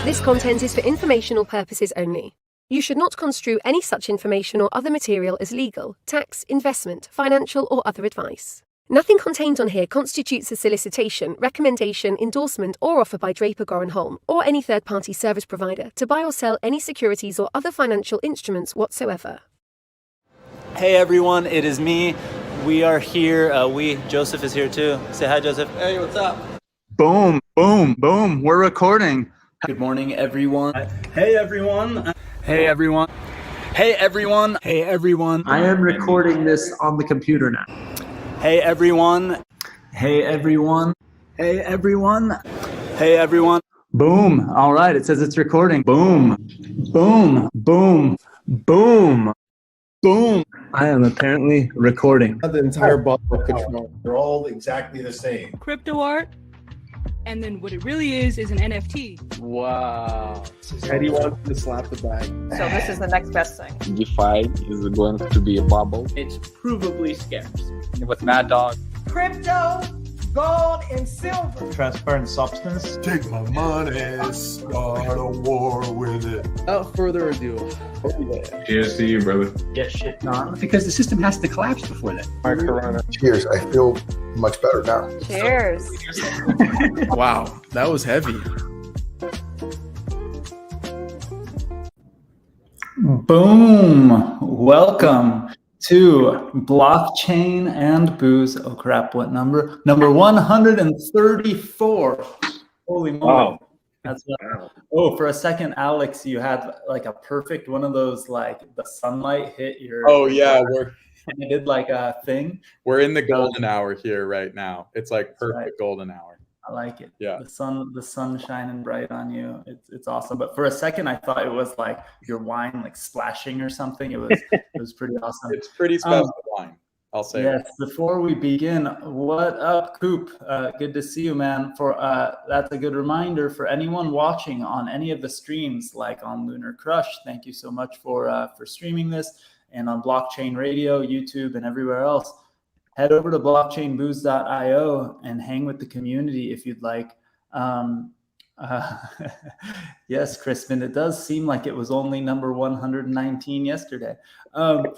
This content is for informational purposes only. You should not construe any such information or other material as legal, tax, investment, financial, or other advice. Nothing contained on here constitutes a solicitation, recommendation, endorsement, or offer by Draper Goren Holm or any third-party service provider to buy or sell any securities or other financial instruments whatsoever. Hey everyone, it is me. We are here. Joseph is here too. Say hi, Joseph. Hey, what's up? Boom, boom, boom. We're recording. Good morning, everyone. Hey, everyone. Hey, everyone. Hey, everyone. Hey, everyone. I am recording this on the computer now. Hey, everyone. Hey, everyone. Hey, everyone. Hey, everyone. Boom. All right. It says it's recording. Boom, boom, boom, boom, boom. I am apparently recording. The entire bottle of control. They're all exactly the same. Crypto art, and then what it really is an NFT. Wow. Eddie wants to slap the bag. So this is the next best thing. DeFi is going to be a bubble. It's provably scarce. With Mad Dog. Crypto, gold, and silver. Transparent substance. Take my money, start a war with it. Without further ado, Cheers to you, brother. get shit done. Because the system has to collapse before that. My Corona. Cheers, I feel much better now. Cheers. Wow, that was heavy. Boom. Welcome to Blockchain and Booze. Oh crap, what number? Number 134. Holy moly. Wow. That's Oh, for a second, Alex, you had like a perfect one of those, like the sunlight hit your. Oh yeah, and it did like a thing. we're in the golden hour here right now. It's like perfect right. golden hour. I like it. Yeah. The sun shining bright on you. It's awesome. But for a second, I thought it was like your wine like splashing or something. It was pretty awesome. It's pretty special wine, I'll say. Yes. Before we begin, what up, Coop? Good to see you, man. That's a good reminder for anyone watching on any of the streams, like on Lunar Crush. Thank you so much for streaming this, and on Blockchain Radio, YouTube, and everywhere else. Head over to blockchainbooze.io and hang with the community if you'd like. Yes, Crispin, it does seem like it was only number 119 yesterday. And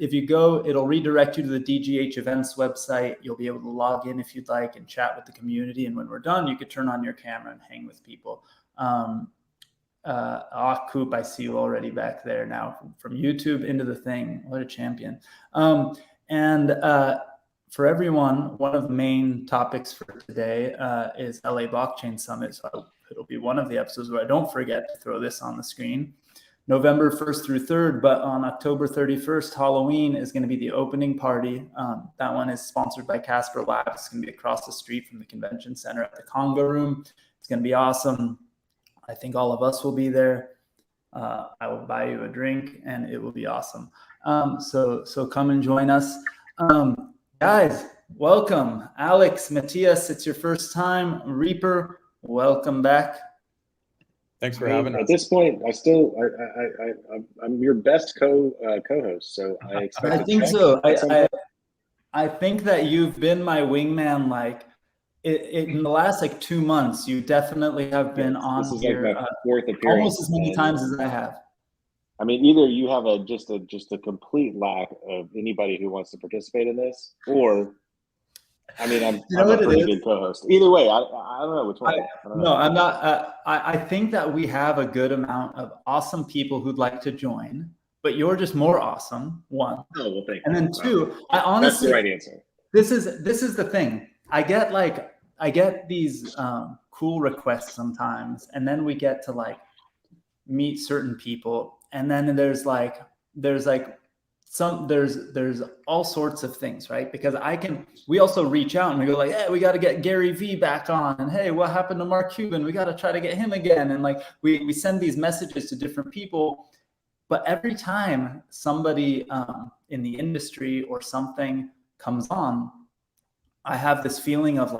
if you go, it'll redirect you to the DGH events website. You'll be able to log in if you'd like and chat with the community. And when we're done, you could turn on your camera and hang with people. Coop, I see you already back there now from YouTube into the thing. What a champion. For everyone, one of the main topics for today is LA Blockchain Summit. So it'll be one of the episodes where I don't forget to throw this on the screen. November 1st through 3rd, but on October 31st, Halloween is going to be the opening party. That one is sponsored by Casper Labs. It's going to be across the street from the convention center at the Congo Room. It's going to be awesome. I think all of us will be there. I will buy you a drink and it will be awesome. So come and join us. Guys, welcome. Alex, Matías, it's your first time. Reaper, welcome back. Thanks for having us. At this point, I'm your best co-host, so I expect. I think so. I think that you've been my wingman. Like in the last 2 months, you definitely have been on here like my fourth appearance, almost as many times as I have. I mean, either you have just a complete lack of anybody who wants to participate in this, or I'm a pretty good co-host. Either way, I don't know which one. I'm not. I think that we have a good amount of awesome people who'd like to join, but you're just more awesome. One. Oh, well, thank you. And then two, I honestly. That's the right answer. This is the thing. I get these cool requests sometimes, and then we get to meet certain people, and then there's all sorts of things, right? Because we also reach out and we go hey, we got to get Gary V back on, and hey, what happened to Mark Cuban? We got to try to get him again. And we send these messages to different people, but every time somebody in the industry or something comes on, I have this feeling of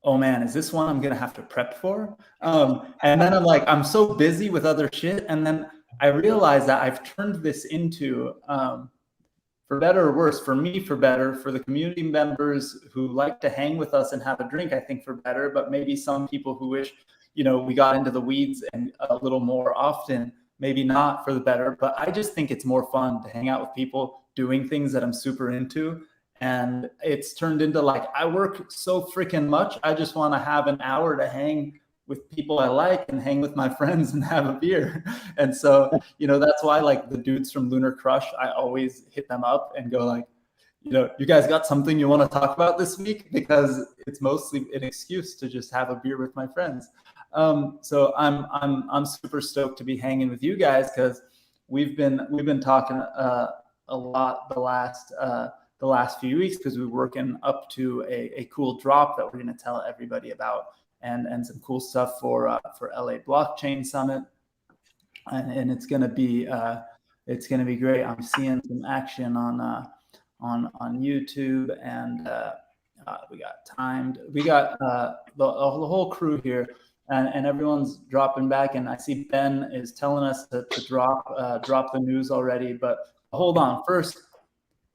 oh man, is this one I'm going to have to prep for? And then I'm so busy with other shit. And then I realize that I've turned this into, for better or worse, for me, for better, for the community members who like to hang with us and have a drink, I think for better, but maybe some people who wish we got into the weeds and a little more often, maybe not for the better, but I just think it's more fun to hang out with people doing things that I'm super into. And it's turned into like, I work so freaking much. I just want to have an hour to hang with people I like and hang with my friends and have a beer. And so, that's why like the dudes from Lunar Crush, I always hit them up and go like, you guys got something you want to talk about this week? Because it's mostly an excuse to just have a beer with my friends. So I'm super stoked to be hanging with you guys, because we've been talking a lot the last few weeks, because we're working up to a cool drop that we're going to tell everybody about, and some cool stuff for LA Blockchain Summit, and it's going to be great. I'm seeing some action on YouTube, and we got the whole crew here, and everyone's dropping back, and I see Ben is telling us to drop the news already, but hold on. First,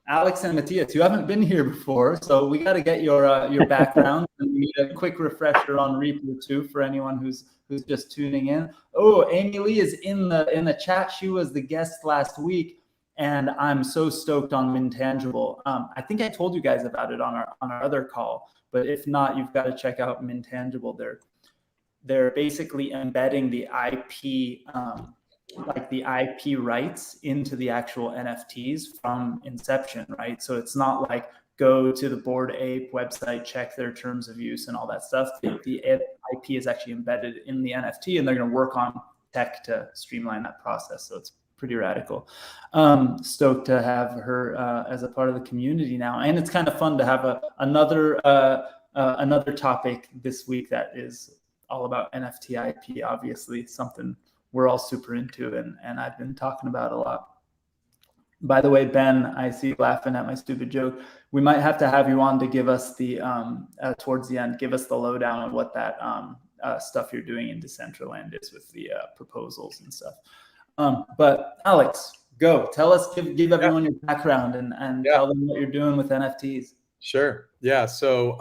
Alex and Matías, you haven't been here before, so we got to get your background, and we need a quick refresher on Reaper too for anyone who's just tuning in. Oh, Amy Lee is in the chat. She was the guest last week, and I'm so stoked on Mintangible. I think I told you guys about it on our other call, but if not, you've got to check out Mintangible. They're basically embedding the IP. Like the IP rights into the actual NFTs from inception, right? So it's not like go to the Bored Ape website, check their terms of use and all that stuff. The IP is actually embedded in the NFT, and they're going to work on tech to streamline that process. So it's pretty radical. Stoked to have her as a part of the community now, and it's kind of fun to have another topic this week that is all about NFT IP. Obviously, something we're all super into, and I've been talking about a lot. By the way, Ben, I see you laughing at my stupid joke. We might have to have you on to give us the towards the end, give us the lowdown on what that stuff you're doing in Decentraland is with the proposals and stuff. But Alex, go tell us, give everyone your background and tell them what you're doing with NFTs. Sure. Yeah. So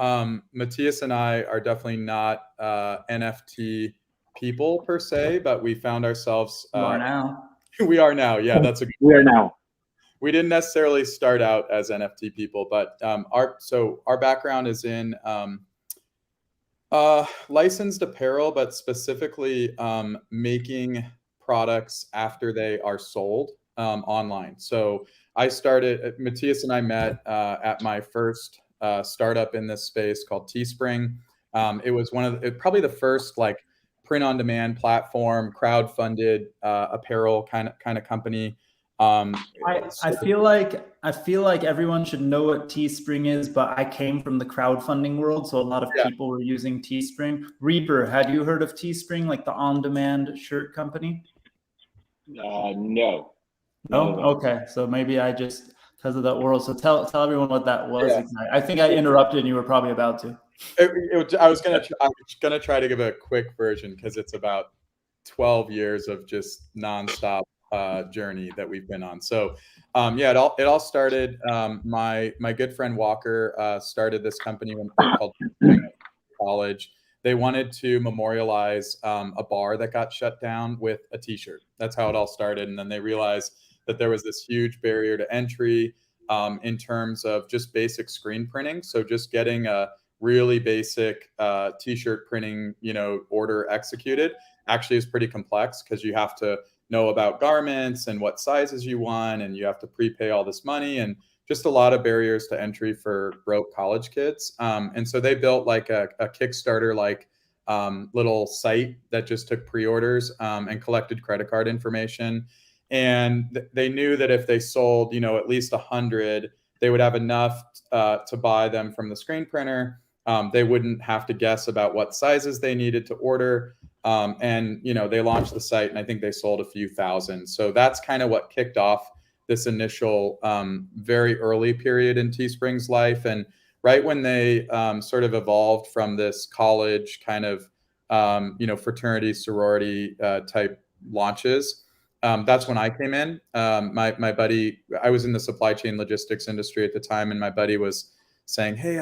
Matías and I are definitely not NFT people per se, but we found ourselves. We are now. We are now. Yeah, that's a good We are now. We didn't necessarily start out as NFT people, but our background is in licensed apparel, but specifically making products after they are sold online. So Matías and I met at my first startup in this space called Teespring. It was probably the first like print-on-demand platform, crowd-funded apparel kind of company. I feel like everyone should know what Teespring is, but I came from the crowdfunding world, so a lot of people were using Teespring. Reaper, had you heard of Teespring, like the on-demand shirt company? No. No? Okay, so maybe I just, because of that world. So tell everyone what that was. Yeah. I think I interrupted, and you were probably about to. I was gonna try to give a quick version, because it's about 12 years of just nonstop journey that we've been on. So it all started. My good friend Walker started this company when called college. They wanted to memorialize a bar that got shut down with a T-shirt. That's how it all started, and then they realized that there was this huge barrier to entry in terms of just basic screen printing. So just getting a really basic T-shirt printing, order executed actually is pretty complex, because you have to know about garments and what sizes you want, and you have to prepay all this money, and just a lot of barriers to entry for broke college kids. And so they built like a Kickstarter like little site that just took pre-orders and collected credit card information. And they knew that if they sold, at least 100, they would have enough to buy them from the screen printer. They wouldn't have to guess about what sizes they needed to order. And they launched the site, and I think they sold a few thousand. So that's kind of what kicked off this initial very early period in Teespring's life. And right when they sort of evolved from this college kind of fraternity, sorority type launches, that's when I came in. My buddy, I was in the supply chain logistics industry at the time, and my buddy was saying, hey,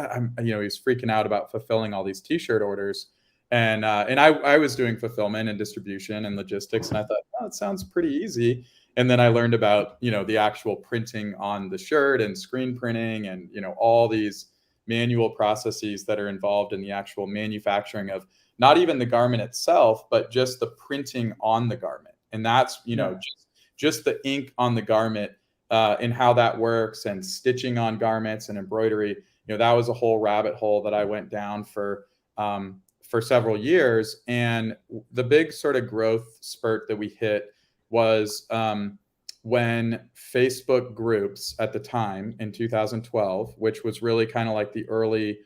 he was freaking out about fulfilling all these T-shirt orders. And I was doing fulfillment and distribution and logistics, and I thought, oh, it sounds pretty easy. And then I learned about, the actual printing on the shirt and screen printing and, all these manual processes that are involved in the actual manufacturing of not even the garment itself, but just the printing on the garment. And that's, just the ink on the garment and how that works, and stitching on garments and embroidery. That was a whole rabbit hole that I went down for several years. And the big sort of growth spurt that we hit was when Facebook groups at the time in 2012, which was really kind of like the early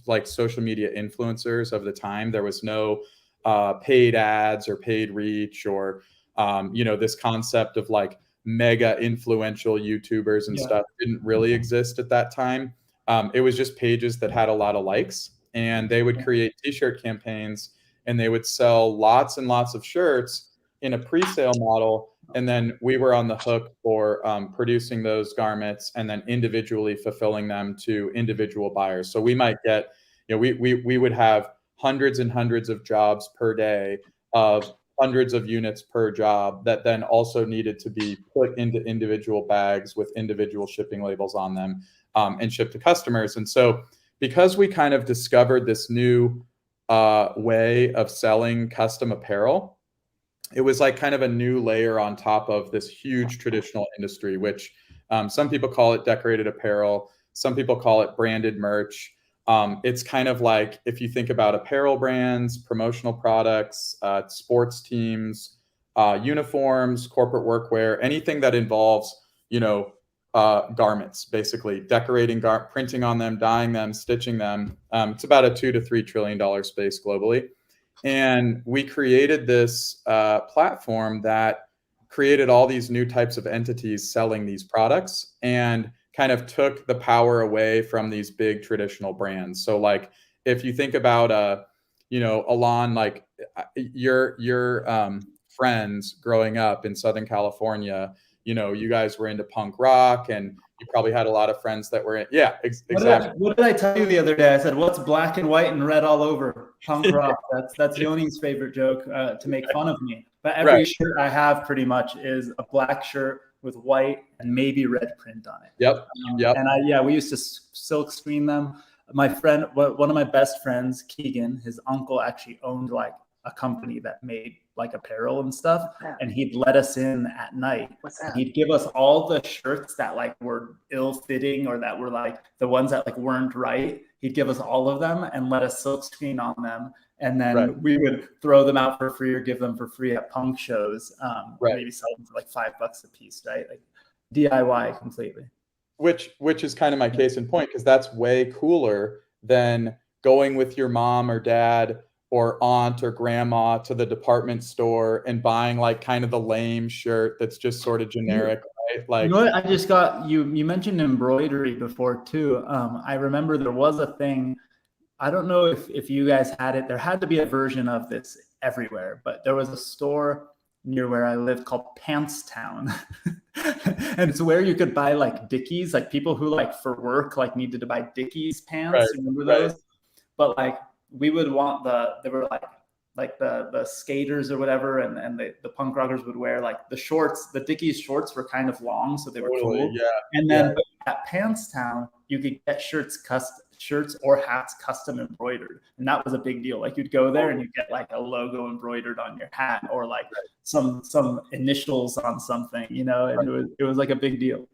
like social media influencers of the time. There was no paid ads or paid reach or this concept of like mega influential YouTubers and stuff didn't really exist at that time. It was just pages that had a lot of likes, and they would create t-shirt campaigns, and they would sell lots and lots of shirts in a pre-sale model. And then we were on the hook for producing those garments and then individually fulfilling them to individual buyers. So we might get, we would have hundreds and hundreds of jobs per day of hundreds of units per job that then also needed to be put into individual bags with individual shipping labels on them and shipped to customers. And so because we kind of discovered this new way of selling custom apparel, it was like kind of a new layer on top of this huge traditional industry, which some people call it decorated apparel. Some people call it branded merch. It's kind of like, if you think about apparel brands, promotional products, sports teams, uniforms, corporate workwear, anything that involves, garments, basically decorating, printing on them, dyeing them, stitching them. It's about a $2 to $3 trillion space globally. And we created this platform that created all these new types of entities selling these products and kind of took the power away from these big traditional brands. So like, if you think about, Alon, like your friends growing up in Southern California, you guys were into punk rock, and you probably had a lot of friends that were in. Yeah, exactly. What did I tell you the other day? I said, what's black and white and red all over? Punk rock. That's Yoni's favorite joke to make fun of me. But every shirt I have pretty much is a black shirt with white and maybe red print on it. Yep. And we used to silk screen them. My friend, one of my best friends, Keegan, his uncle actually owned like a company that made like apparel and stuff, and he'd let us in at night. What's that? He'd give us all the shirts that like were ill-fitting or that were like the ones that like weren't right. He'd give us all of them and let us silk screen on them, and then we would throw them out for free or give them for free at punk shows. Maybe sell them for like $5 a piece, right? Like DIY completely. Which is kind of my case in point, because that's way cooler than going with your mom or dad or aunt or grandma to the department store and buying like kind of the lame shirt that's just sort of generic, right? Like, you know what? I just got you mentioned embroidery before too. I remember there was a thing. I don't know if you guys had it. There had to be a version of this everywhere, but there was a store near where I lived called Pants Town. And it's where you could buy like Dickies, like people who like for work like needed to buy Dickies pants. Remember those? But like we would want they were like the skaters or whatever, and the punk rockers would wear like the shorts. The Dickies shorts were kind of long, so they were cool. Yeah. And then at Pants Town, you could get shirts or hats custom embroidered, and that was a big deal. Like you'd go there and you'd get like a logo embroidered on your hat, or like some initials on something, and it was like a big deal.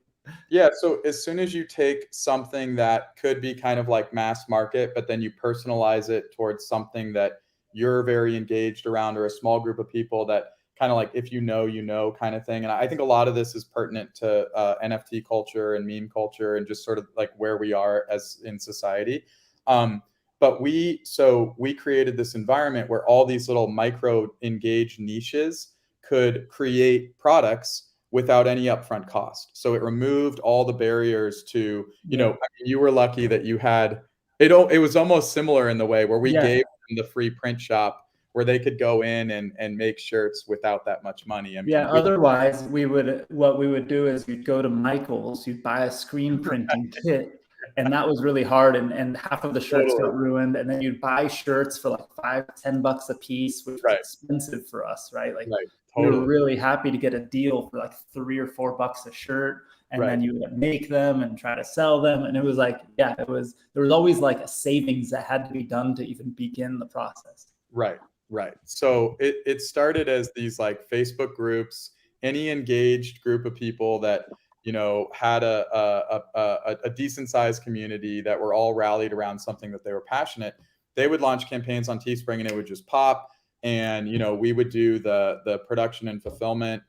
Yeah, so as soon as you take something that could be kind of like mass market, but then you personalize it towards something that you're very engaged around, or a small group of people that kind of like, if you know kind of thing. And I think a lot of this is pertinent to NFT culture and meme culture and just sort of like where we are as in society. But we created this environment where all these little micro engaged niches could create products without any upfront cost. So it removed all the barriers to, you were lucky that you had it. It was almost similar in the way where we gave them the free print shop where they could go in and make shirts without that much money. Otherwise what we would do is you'd go to Michael's, you'd buy a screen printing kit, and that was really hard. And half of the shirts got ruined. And then you'd buy shirts for like $5-10 a piece, which was expensive for us, right? Like we were really happy to get a deal for like $3 or $4 a shirt. And then you would make them and try to sell them. And it was like, there was always like a savings that had to be done to even begin the process. Right. So it started as these like Facebook groups, any engaged group of people that, you know, had a decent sized community that were all rallied around something that they were passionate. They would launch campaigns on Teespring and it would just pop. And, you know, we would do the production and fulfillment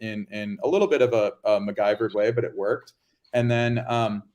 in a little bit of a MacGyvered way, but it worked. And then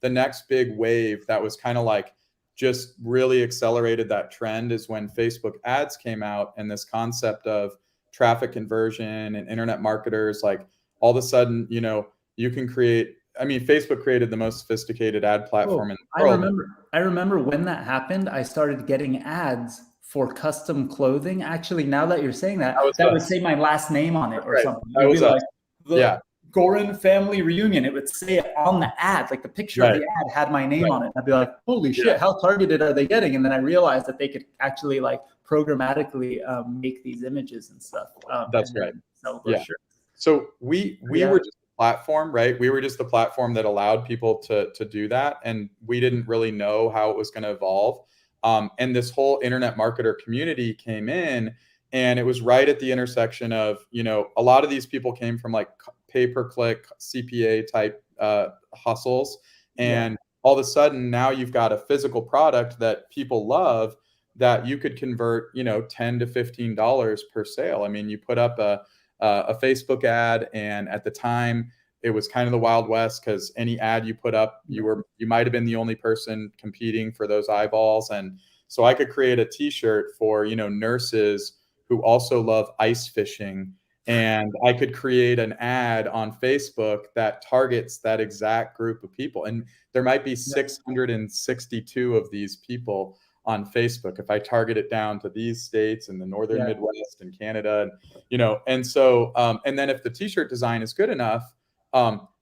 the next big wave that was kind of like just really accelerated that trend is when Facebook ads came out, and this concept of traffic conversion and internet marketers, like all of a sudden, you know, you can create, I mean, Facebook created the most sophisticated ad platform in the world. I remember when that happened, I started getting ads for custom clothing. Actually, now that you're saying that, that would say my last name on it or something. It would be like the Gorin family reunion. It would say it on the ad, like the picture of the ad had my name on it. I'd be like, holy shit, how targeted are they getting? And then I realized that they could actually like programmatically make these images and stuff. That's right. Sell those shirts. So we were just a platform, right? We were just the platform that allowed people to do that. And we didn't really know how it was going to evolve. And this whole internet marketer community came in, and it was right at the intersection of, you know, a lot of these people came from like pay-per-click CPA type hustles. And all of a sudden now you've got a physical product that people love that you could convert, you know, $10 to $15 per sale. I mean, you put up a Facebook ad, and at the time it was kind of the Wild West, because any ad you put up, you might have been the only person competing for those eyeballs. And so I could create a t-shirt for, you know, nurses who also love ice fishing. And I could create an ad on Facebook that targets that exact group of people. And there might be 662 of these people on Facebook. If I target it down to these states in the Northern Midwest and Canada, and, you know, and so, and then if the t-shirt design is good enough,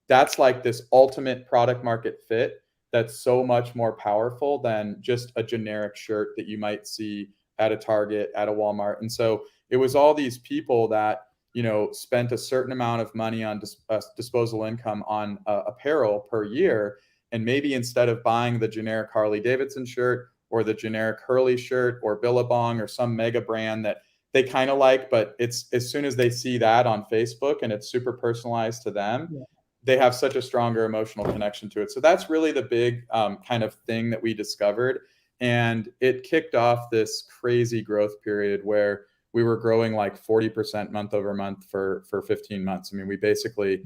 that's like this ultimate product market fit that's so much more powerful than just a generic shirt that you might see at a Target, at a Walmart. And so it was all these people that, you know, spent a certain amount of money on disposable income on apparel per year. And maybe instead of buying the generic Harley Davidson shirt or the generic Hurley shirt or Billabong or some mega brand that they kind of like, but it's as soon as they see that on Facebook and it's super personalized to them, they have such a stronger emotional connection to it. So that's really the big kind of thing that we discovered. And it kicked off this crazy growth period where we were growing like 40% month over month for 15 months. I mean, we basically,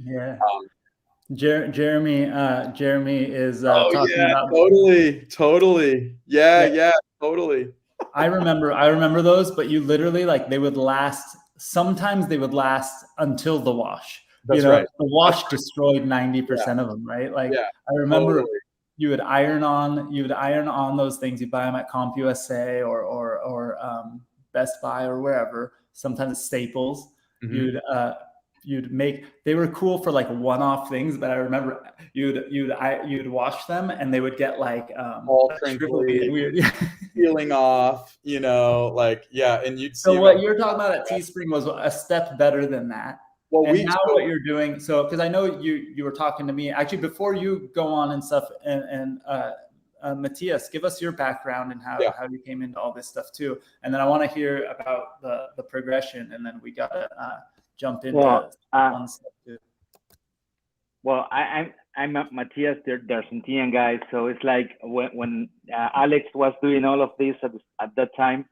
Jeremy is talking about totally. Yeah, totally. I remember those, but you literally, like, they would last. Sometimes they would last until the wash. That's right. The wash destroyed 90% of them, right? Like, I remember you would iron on those things. You buy them at CompUSA or Best Buy or wherever. Sometimes Staples. You'd make, they were cool for like one-off things, but I remember you'd wash them and they would get like all crinkly, weird, peeling off, you know, like and you'd see. So what you're talking about at Teespring was a step better than that. Well, and now what you're doing, so because I know you were talking to me actually before you go on and stuff, and Matías, give us your background and how you came into all this stuff too, and then I want to hear about the progression, and then we gotta jump into one step too. Well, I'm Matías, the Argentinian guy. So it's like when Alex was doing all of this at that time,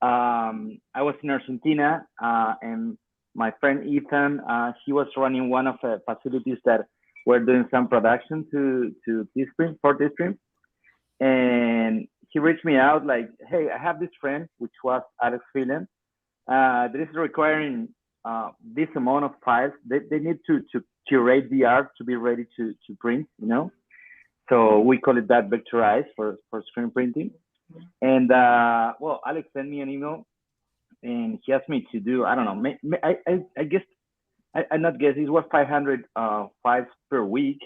I was in Argentina, and my friend Ethan, he was running one of the facilities that were doing some production to Teespring, for Teespring. And he reached me out like, hey, I have this friend, which was Alex Phelan, that is requiring this amount of files. They need to curate the art to be ready to print, you know? So we call it that vectorized for screen printing. And well, Alex sent me an email and he asked me to do, I don't know, I guess, I'm not guessing, it was 500 files per week.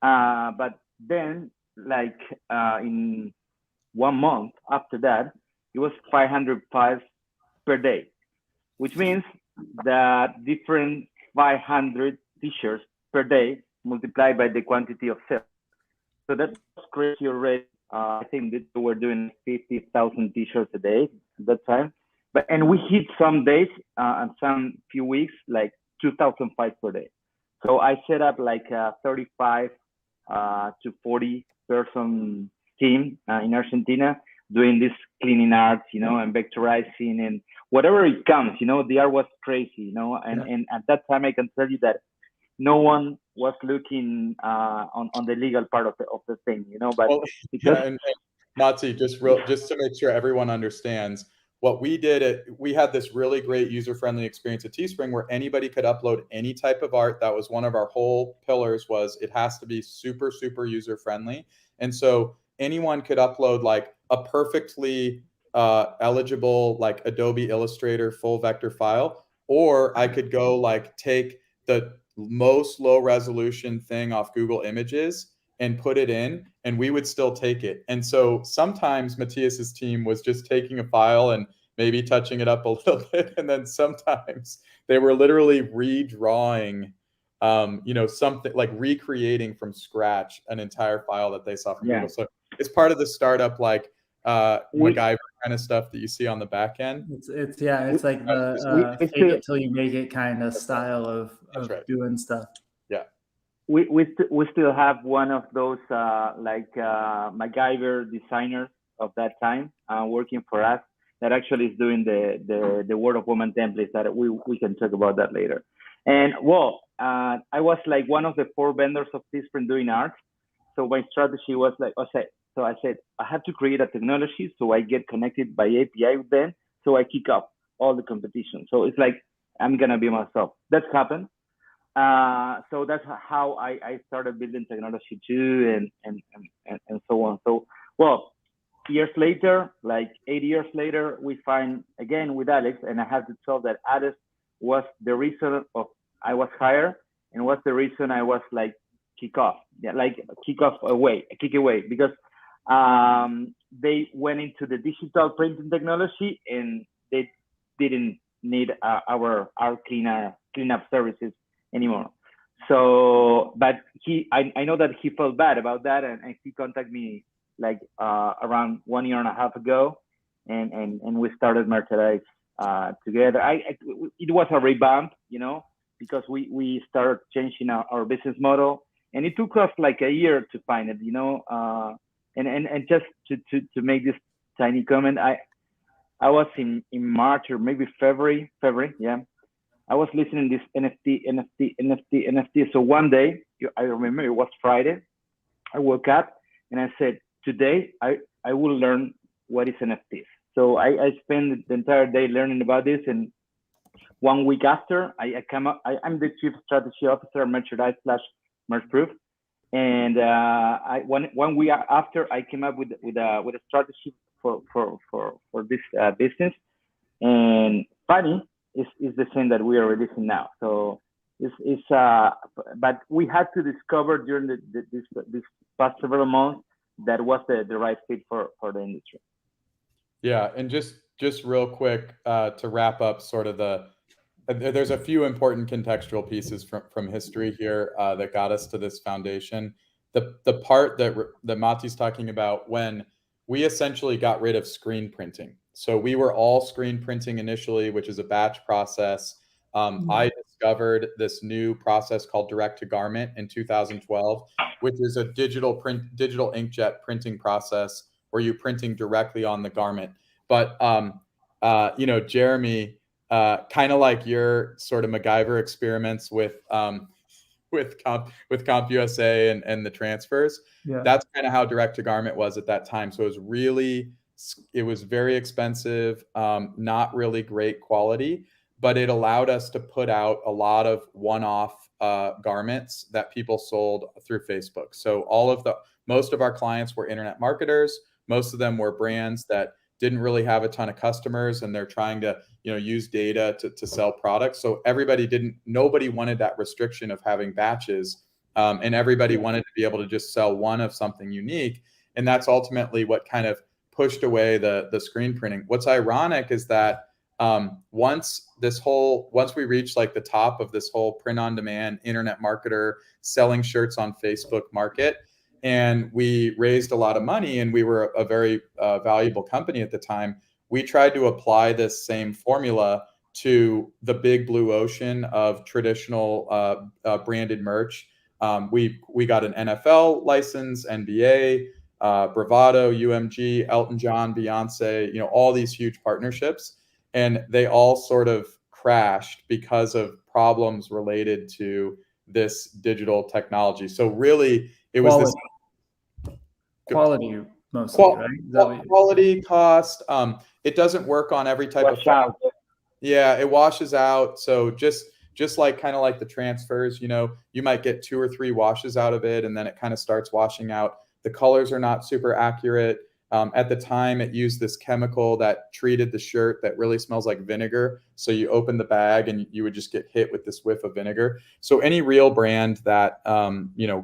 But then like in 1 month after that, it was 500 files per day, which means that different 500 t-shirts per day multiplied by the quantity of sales. So that's crazy already. I think that we were doing 50,000 t-shirts a day at that time. And we hit some days and some few weeks like 2,000 files per day. So I set up like a 35 to 40 person team in Argentina doing this cleaning art, and vectorizing and whatever it comes, the art was crazy, and at that time I can tell you that no one was looking on the legal part of the thing, but because and Mati, just to make sure everyone understands what we did, we had this really great user-friendly experience at Teespring where anybody could upload any type of art. That was one of our whole pillars, was it has to be super, super user-friendly. And so anyone could upload like a perfectly eligible like Adobe Illustrator full vector file, or I could go like take the most low resolution thing off Google Images and put it in, and we would still take it. And so sometimes Matías's team was just taking a file and maybe touching it up a little bit, and then sometimes they were literally redrawing, something like recreating from scratch an entire file that they saw from Google. So it's part of the startup, like MacGyver kind of stuff that you see on the back end. It's like the fake it till you make it kind of style of doing stuff. Yeah. We still have one of those MacGyver designers of that time working for us that actually is doing the Word of Woman templates that we can talk about that later. And I was like one of the 4 vendors of Teespring doing art. So my strategy was like, so I said, I have to create a technology so I get connected by API with them, so I kick off all the competition. So it's like, I'm gonna be myself. That's happened. So that's how I started building technology too, and so on. So, years later, like 8 years later, we find again with Alex, and I have to tell that Alex was the reason of I was hired, and was the reason I was like kick away, because they went into the digital printing technology and they didn't need our cleanup services anymore. So, but I know that he felt bad about that, and he contacted me like around 1.5 years ago, and we started Merchandise together. It was a revamp, because we started changing our business model, and it took us like a year to find it, and just to make this tiny comment, I was in March or maybe February, yeah. I was listening to this NFT. So one day, I remember it was Friday, I woke up and I said, today I will learn what is NFTs. So I spent the entire day learning about this, and 1 week after, I'm the Chief Strategy Officer at Merchandise/Merchproof. And 1 week after, I came up with a strategy for this business. And funny is the same that we are releasing now. So but we had to discover during this past several months that was the right fit for the industry. Yeah, and just real quick to wrap up, sort of there's a few important contextual pieces from history here that got us to this foundation. The part that Mati's talking about, when we essentially got rid of screen printing. So we were all screen printing initially, which is a batch process. I discovered this new process called direct to garment in 2012, which is a digital inkjet printing process where you're printing directly on the garment. But Jeremy, kind of like your sort of MacGyver experiments with CompUSA and the transfers. Yeah. That's kind of how direct to garment was at that time. So it was very expensive, not really great quality, but it allowed us to put out a lot of one-off garments that people sold through Facebook. So most of our clients were internet marketers. Most of them were brands that didn't really have a ton of customers, and they're trying to use data to sell products. So nobody wanted that restriction of having batches and everybody wanted to be able to just sell one of something unique. And that's ultimately what kind of pushed away the screen printing. What's ironic is that once we reached like the top of this whole print on demand internet marketer selling shirts on Facebook market, and we raised a lot of money, and we were a very valuable company at the time, we tried to apply this same formula to the big blue ocean of traditional branded merch. We got an NFL license, NBA, Bravado, UMG, Elton John, Beyonce, all these huge partnerships, and they all sort of crashed because of problems related to this digital technology. So really, it was this quality mostly, right? Quality, cost. It doesn't work on every type of out. Yeah, it washes out. So just like kind of like the transfers, you might get 2 or 3 washes out of it, and then it kind of starts washing out. The colors are not super accurate. At the time, it used this chemical that treated the shirt that really smells like vinegar. So you open the bag and you would just get hit with this whiff of vinegar. So any real brand that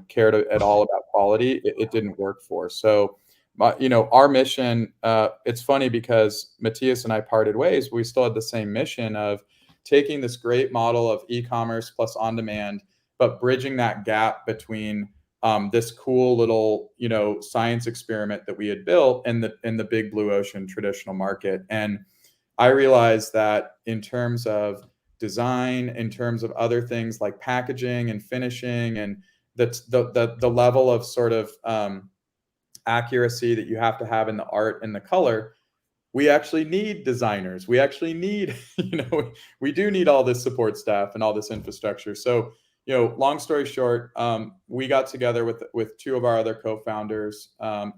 cared at all about quality, it didn't work for. So our mission, it's funny because Matías and I parted ways. We still had the same mission of taking this great model of e-commerce plus on-demand, but bridging that gap between this cool little, science experiment that we had built in the big blue ocean traditional market. And I realized that in terms of design, in terms of other things like packaging and finishing, and the level of sort of accuracy that you have to have in the art and the color, we actually need designers. We actually need, we do need all this support staff and all this infrastructure. So, long story short, we got together with 2 of our other co-founders,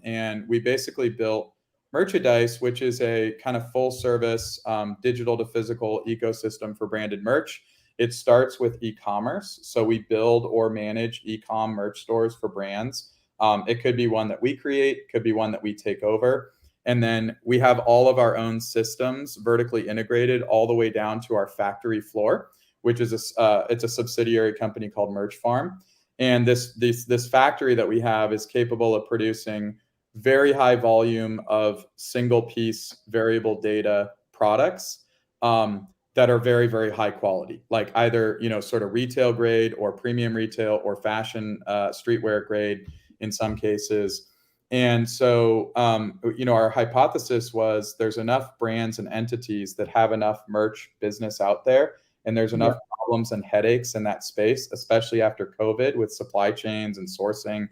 and we basically built Merchandise, which is a kind of full service digital to physical ecosystem for branded merch. It starts with e-commerce. So we build or manage e-com merch stores for brands. It could be one that we create, could be one that we take over. And then we have all of our own systems vertically integrated all the way down to our factory floor, which is it's a subsidiary company called Merch Farm. And this factory that we have is capable of producing very high volume of single piece variable data products that are very, very high quality, like either, sort of retail grade or premium retail or fashion streetwear grade in some cases. And so, our hypothesis was there's enough brands and entities that have enough merch business out there, and there's enough problems and headaches in that space, especially after COVID with supply chains and sourcing.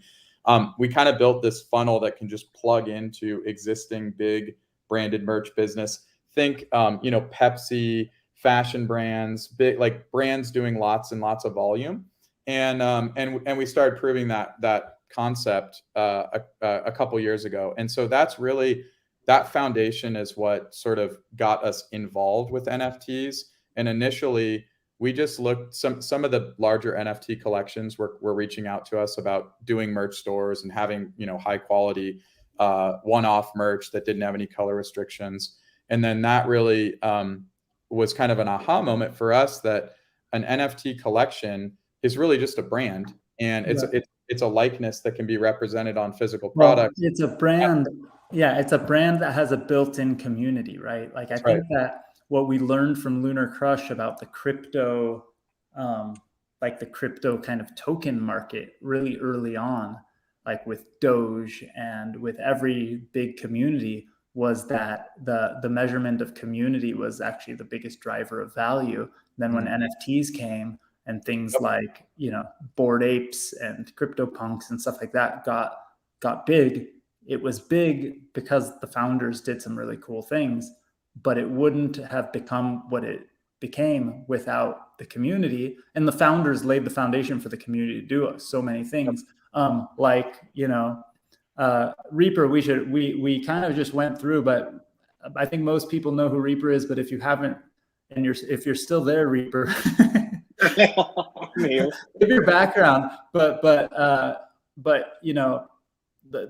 We kind of built this funnel that can just plug into existing big branded merch business. Think, Pepsi, fashion brands, big like brands doing lots and lots of volume, and we started proving that concept a couple years ago. And so that's really, that foundation is what sort of got us involved with NFTs. And initially, we just looked, some of the larger NFT collections were reaching out to us about doing merch stores and having, high quality one-off merch that didn't have any color restrictions. And then that really was kind of an aha moment for us that an NFT collection is really just a brand, and it's a likeness that can be represented on physical products. Well, it's a brand. Yeah, it's a brand that has a built-in community, right? Like I think that what we learned from Lunar Crush about the crypto, like the crypto kind of token market really early on, like with Doge and with every big community, was that the measurement of community was actually the biggest driver of value. Then when NFTs came and things like, Bored Apes and CryptoPunks and stuff like that got big, it was big because the founders did some really cool things, but it wouldn't have become what it became without the community. And the founders laid the foundation for the community to do so many things. Reaper, we kind of just went through, but I think most people know who Reaper is. But if you haven't, and if you're still there, Reaper, give your background.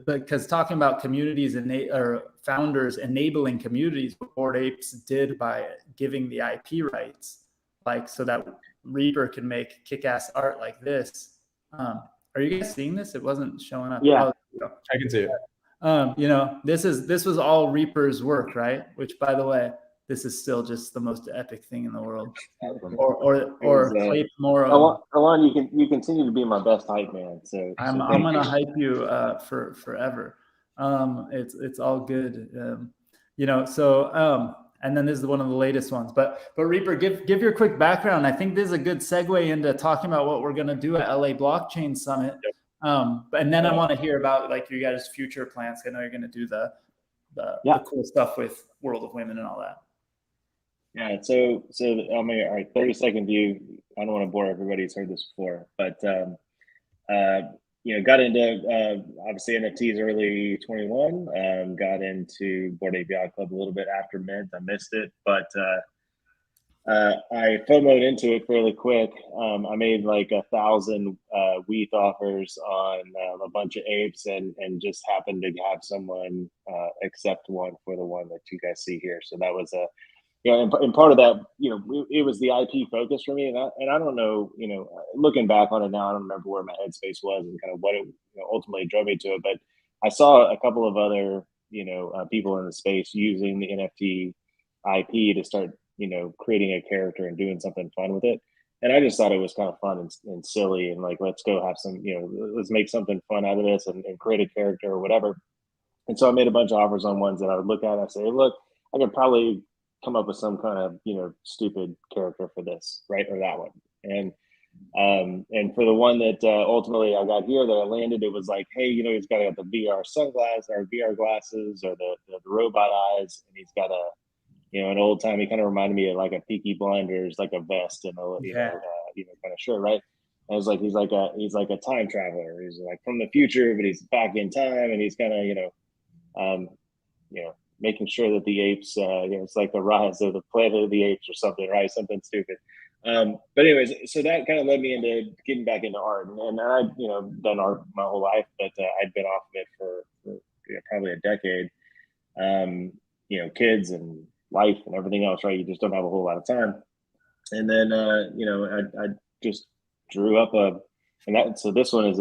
Because talking about communities or founders enabling communities, what Bored Apes did by giving the IP rights, like so that Reaper can make kick-ass art like this. Are you guys seeing this? It wasn't showing up. Yeah. I can see it. You know, this was all Reaper's work, right? Which, by the way, this is still just the most epic thing in the world. Or Clay Moro. Alon, you continue to be my best hype man. So I'm gonna hype you for forever. It's all good. You know, so and then this is one of the latest ones. But Reaper, give your quick background. I think this is a good segue into talking about what we're gonna do at LA Blockchain Summit. And then I want to hear about like your guys' future plans. I know you're gonna do the cool stuff with World of Women and all that. Yeah, so I mean, all right, 30-second view. I don't want to bore everybody who's heard this before, but you know, got into obviously NFTs early 21. Got into Bored Ape Yacht Club a little bit after Mint. I missed it, but I FOMO'd into it fairly quick. I made like 1,000 WETH offers on a bunch of apes, and just happened to have someone accept one for the one that you guys see here. So that was a and part of that, you know, it was the IP focus for me, and I don't know, you know, looking back on it now, I don't remember where my headspace was and kind of what it ultimately drove me to it. But I saw a couple of other, you know, people in the space using the NFT IP to start, you know, creating a character and doing something fun with it. And I just thought it was kind of fun and silly, and like, let's go have some, you know, let's make something fun out of this and create a character or whatever. And so I made a bunch of offers on ones that I would look at and I say, hey, look, I could probably come up with some kind of, you know, stupid character for this, right, or that one. And for the one that ultimately I got here that I landed, it was like, hey, you know, he's got the VR sunglasses or VR glasses or the robot eyes, and he's got a, you know, an old timey kind of reminded me of like a Peaky Blinders, like a vest and a you know kind of shirt, right? And it's like he's like a time traveler. He's like from the future, but he's back in time, and he's kind of you know making sure that the apes, you know, it's like the rise of the Planet of the Apes or something, right? Something stupid. But anyways, so that kind of led me into getting back into art, and I, you know, done art my whole life, but I'd been off of it for you know, probably a decade. You know, kids and life and everything else, right? You just don't have a whole lot of time. And then, you know, I just drew up so this one is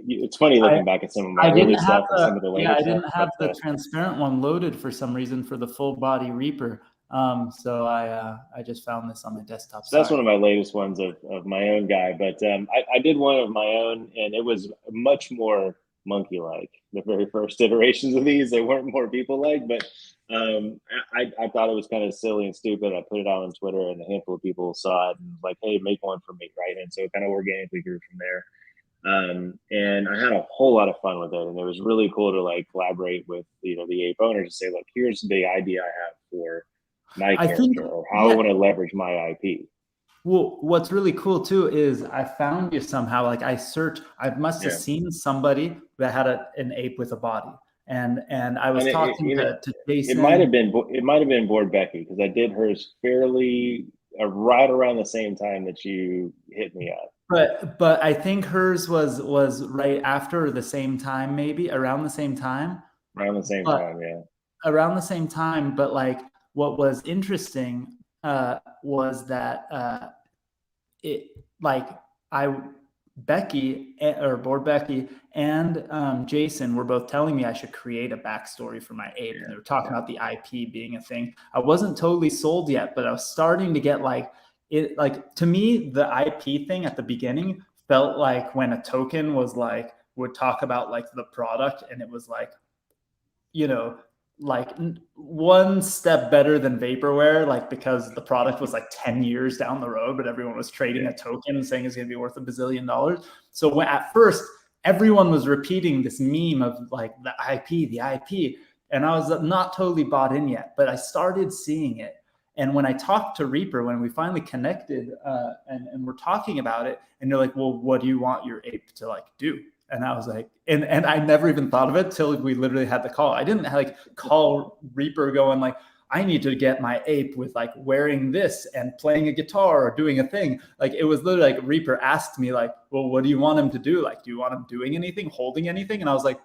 it's funny looking back at some of my early stuff and some of the later stuff. I didn't have the transparent one loaded for some reason for the full body Reaper. So I just found this on my desktop. So that's one of my latest ones of my own guy, but I did one of my own, and it was much more monkey-like. The very first iterations of these, they weren't more people-like, but I thought it was kind of silly and stupid. I put it out on Twitter, and a handful of people saw it and was like, hey, make one for me, right? And so it kind of organically grew from there. And I had a whole lot of fun with it, and it was really cool to like collaborate with, you know, the ape owners and say, look, here's the idea I have for my character, or how I want to leverage my IP. Well, what's really cool too is I found you somehow. Like I must have seen somebody that had an ape with a body, and I was talking to Jason. It might have been Bored Becky, because I did hers fairly right around the same time that you hit me up. But I think hers was right after, or the same time, maybe around the same time. Around the same time, yeah. Around the same time, but like what was interesting was that Bored Becky and Jason were both telling me I should create a backstory for my ape, and they were talking about the IP being a thing. I wasn't totally sold yet, but I was starting to get like it. Like to me, the IP thing at the beginning felt like when a token was like would talk about like the product, and it was like, you know, like one step better than vaporware, like because the product was like 10 years down the road, but everyone was trading a token and saying it's going to be worth $1 billion. So when at first everyone was repeating this meme of like the IP, and I was not totally bought in yet, but I started seeing it. And when I talked to Reaper, when we finally connected and we're talking about it, and you're like, well, what do you want your ape to like do? And I was like, and I never even thought of it till we literally had the call. I didn't like call Reaper going like, I need to get my ape with like wearing this and playing a guitar or doing a thing. Like it was literally like Reaper asked me like, well, what do you want him to do? Like, do you want him doing anything, holding anything? And I was like,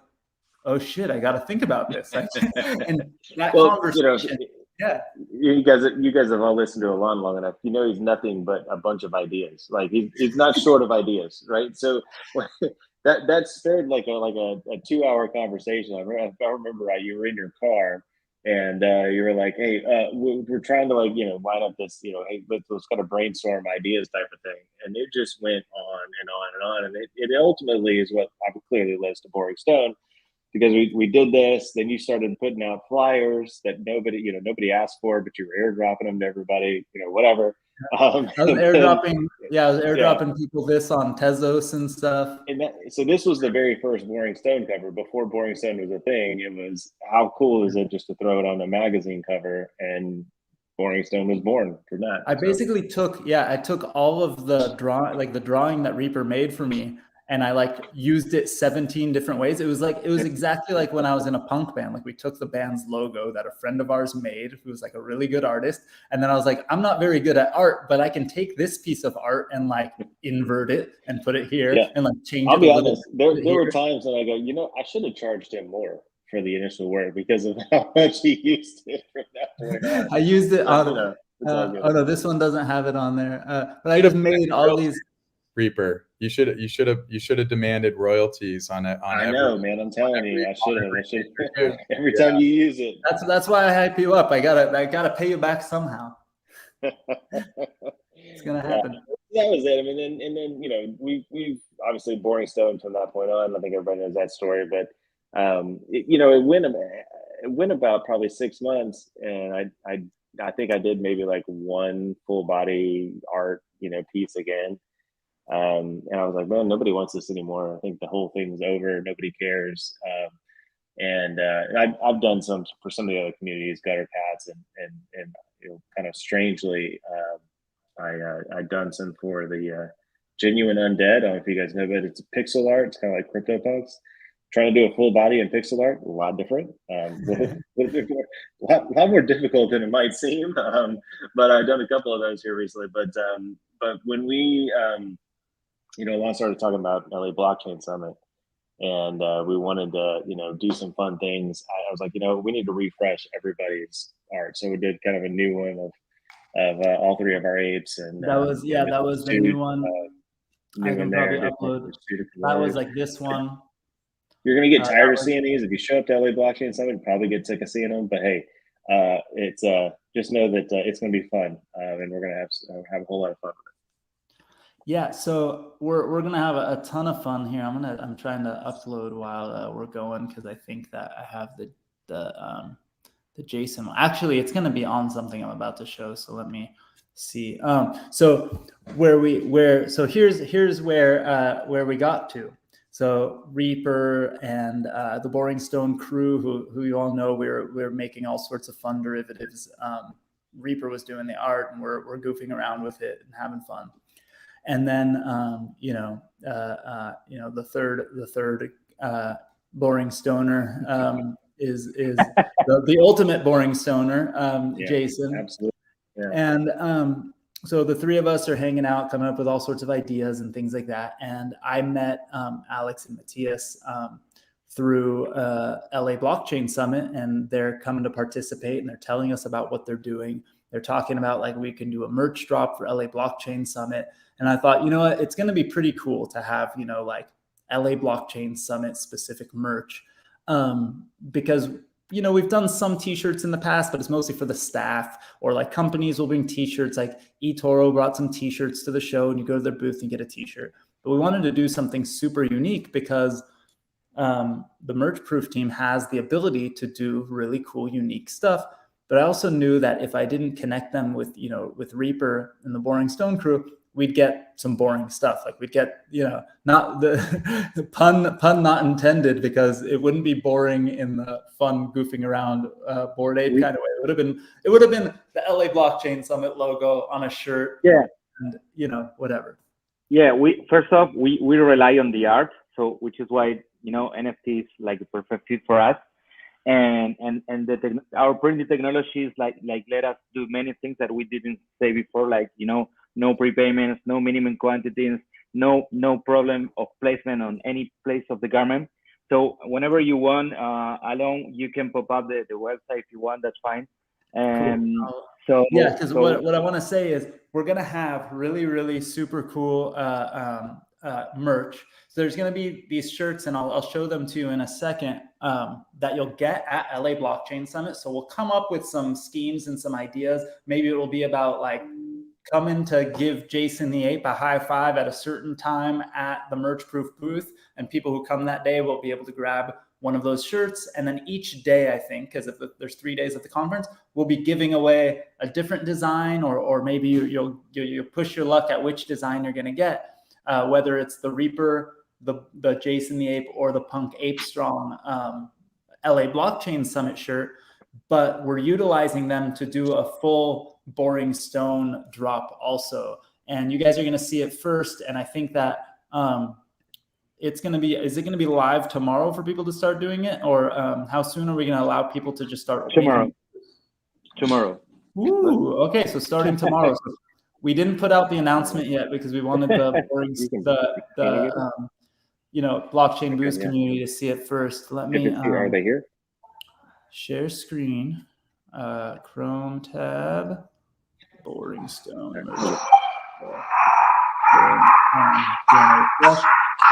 oh shit, I got to think about this. Like, and that conversation. Yeah. You guys have all listened to Alon long enough. You know he's nothing but a bunch of ideas. Like he's not short of ideas, right? So that stirred like a 2-hour conversation. I remember you were in your car and you were like, "Hey, we're trying to line up this, hey, let's kind of brainstorm ideas type of thing." And it just went on and on and on, and it ultimately is what clearly leads to Boring Stone. Because we did this, then you started putting out flyers that nobody asked for, but you were airdropping them to everybody, whatever. I was airdropping people this on Tezos and stuff. And so this was the very first Boring Stone cover. Before Boring Stone was a thing, it was how cool is it just to throw it on a magazine cover, and Boring Stone was born from that. I basically took all of the drawing that Reaper made for me, and I used it 17 different ways. It was exactly like when I was in a punk band. Like we took the band's logo that a friend of ours made, who was like a really good artist. And then I was like, I'm not very good at art, but I can take this piece of art and invert it and put it here and change it. I'll be honest. There were times when I go, I should have charged him more for the initial work because of how much he used it from that point on. I used it on, oh no, this one doesn't have it on there. But I just made all these. Reaper, you should have demanded royalties on it. I know, man. I'm telling you, I should have. Every time you use it. That's why I hype you up. I gotta pay you back somehow. It's gonna happen. That was it. I mean, and then we obviously Boring Stone from that point on. I think everybody knows that story, but it went about probably 6 months, and I think I did maybe one full body art piece again. And I was like, man, nobody wants this anymore. I think the whole thing's over. Nobody cares. And I've done some for some of the other communities, Gutter Cats, and kind of strangely, I've done some for the Genuine Undead. I don't know if you guys know, but it's pixel art. It's kind of like CryptoPunks. Trying to do a full body in pixel art, a lot different, a lot more difficult than it might seem. But I've done a couple of those here recently. But when we Lon started talking about LA Blockchain Summit, and we wanted to, do some fun things. I was like, we need to refresh everybody's art. So we did kind of a new one of all three of our apes, and that was the new one. I can probably upload. That was like this one. You're gonna get tired of seeing these if you show up to LA Blockchain Summit. You'll probably get sick of seeing them, but hey, it's just know that it's gonna be fun, and we're gonna have a whole lot of fun with it. Yeah, so we're gonna have a ton of fun here. I'm trying to upload while we're going because I think that I have the JSON. Actually, it's gonna be on something I'm about to show. So let me see. So here's where we got to. So Reaper and the Boring Stone crew, who you all know, we're making all sorts of fun derivatives. Reaper was doing the art, and we're goofing around with it and having fun. And then the third boring stoner is the ultimate boring stoner, Jason. Absolutely. Yeah. And so the three of us are hanging out, coming up with all sorts of ideas and things like that. And I met Alex and Matías through LA Blockchain Summit, and they're coming to participate, and they're telling us about what they're doing. They're talking about we can do a merch drop for LA Blockchain Summit. And I thought, what, it's going to be pretty cool to have, LA Blockchain Summit specific merch. Because we've done some t-shirts in the past, but it's mostly for the staff, or companies will bring t-shirts. Like eToro brought some t-shirts to the show, and you go to their booth and get a t-shirt. But we wanted to do something super unique because the Merch Proof team has the ability to do really cool, unique stuff. But I also knew that if I didn't connect them with Reaper and the Boring Stone crew, we'd get some boring stuff. We'd get, not the pun not intended, because it wouldn't be boring in the fun goofing around Bored Ape kind of way. It would have been the LA Blockchain Summit logo on a shirt. Yeah. And whatever. Yeah. First off, we rely on the art. So, which is why, NFT is like a perfect fit for us. And our printing technologies let us do many things that we didn't say before, no prepayments, no minimum quantities, no problem of placement on any place of the garment. So whenever you want, Alon, you can pop up the website if you want. That's fine. And Cool. so yeah, because what I want to say is we're gonna have really, really super cool merch. So there's gonna be these shirts, and I'll show them to you in a second, that you'll get at LA Blockchain Summit. So we'll come up with some schemes and some ideas. Maybe it will be about like coming to give Jason the Ape a high five at a certain time at the Merch Proof booth, and people who come that day will be able to grab one of those shirts. And then each day, I think, because if there's 3 days at the conference, we'll be giving away a different design, or maybe you'll push your luck at which design you're going to get, whether it's the Reaper, the Jason the Ape, or the Punk Ape Strong LA Blockchain Summit shirt. But we're utilizing them to do a full Boring Stone drop also. And you guys are going to see it first. And I think that it's going to be, is it going to be live tomorrow for people to start doing it? Or how soon are we going to allow people to just start? Tomorrow. Ooh, okay. So starting tomorrow. So we didn't put out the announcement yet because we wanted the Boring, blockchain boost community to see it first. Let me, are they here? Share screen, Chrome tab, Boring Stone. Can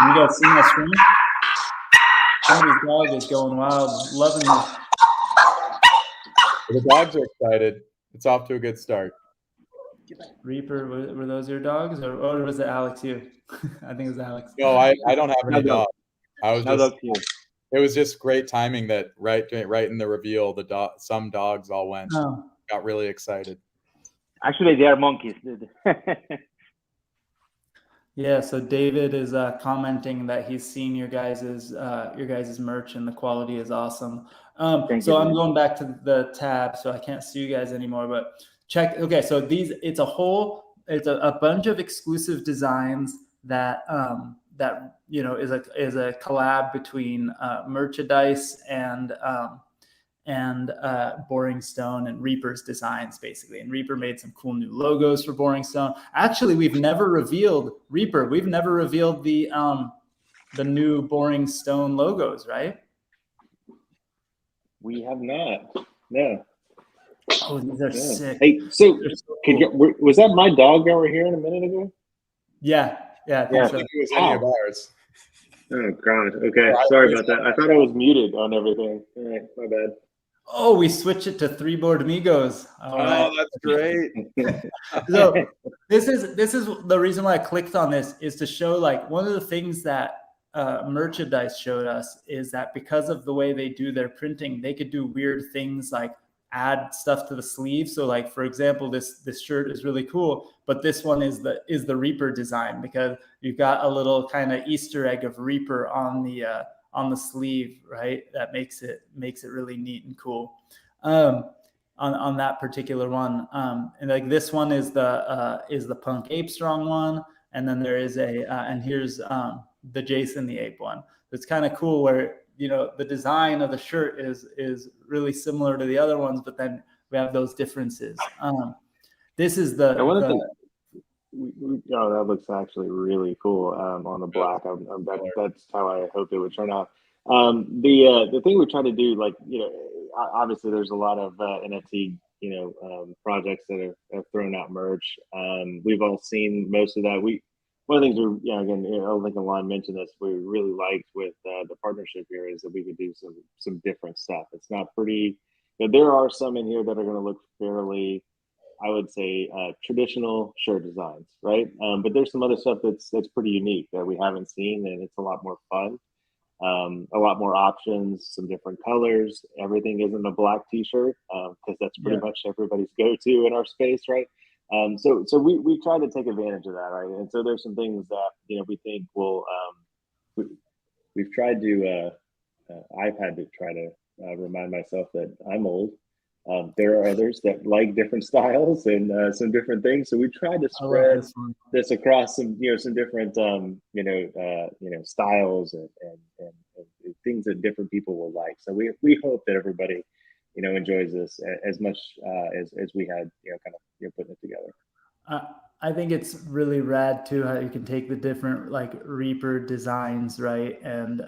you guys see my screen? Somebody's dog is going wild, loving this. The dogs are excited. It's off to a good start. Reaper, were those your dogs, or was it Alex? You? I think it was Alex. No, I don't have any dogs. I was just. It was just great timing that right in the reveal, some dogs all went, got really excited. Actually, they are monkeys, dude. Yeah, so David is commenting that he's seen your guys's merch and the quality is awesome. So I'm going back to the tab, so I can't see you guys anymore, but check. Okay, so it's a bunch of exclusive designs that is a collab between Merchandise and Boring Stone and Reaper's designs, basically. And Reaper made some cool new logos for Boring Stone. Actually, we've never revealed Reaper. We've never revealed the new Boring Stone logos, right? We have not. No. Oh, these are sick. Hey, so was that my dog that were here a minute ago? Yeah. I think it was any of ours. Oh God. Okay. Sorry about that. I thought I was muted on everything. All right, my bad. Oh, we switch it to 3 Board Migos. Right. That's great. So this is the reason why I clicked on this, is to show, like, one of the things that Merchandise showed us is that because of the way they do their printing, they could do weird things like add stuff to the sleeve. So, like, for example, this shirt is really cool, but this one is the Reaper design, because you've got a little kind of Easter egg of Reaper on the sleeve, right? That makes it really neat and cool. On that particular one, and like this one is the Punk Ape Strong one, and then there is and here's the Jason the Ape one. It's kind of cool where the design of the shirt is really similar to the other ones, but then we have those differences. This is that looks actually really cool on the black. That's how I hoped it would turn out. The thing we try to do, like, obviously there's a lot of NFT projects that have thrown out merch. We've all seen most of that. One of the things I think Alon mentioned this, we really liked with the partnership here is that we could do some different stuff. It's not pretty. There are some in here that are going to look fairly, I would say, traditional shirt designs, right? But there's some other stuff that's pretty unique that we haven't seen, and it's a lot more fun. A lot more options, some different colors. Everything isn't a black T-shirt because that's pretty much everybody's go-to in our space, right? So we try to take advantage of that, right? And so there's some things that we think will. We've tried to. I've had to try to remind myself that I'm old. There are others that like different styles and some different things. So we tried to spread this across some different styles and things that different people will like. So we hope that everybody enjoys this as much as we had putting it together. I think it's really rad too how you can take the different like Reaper designs, right, and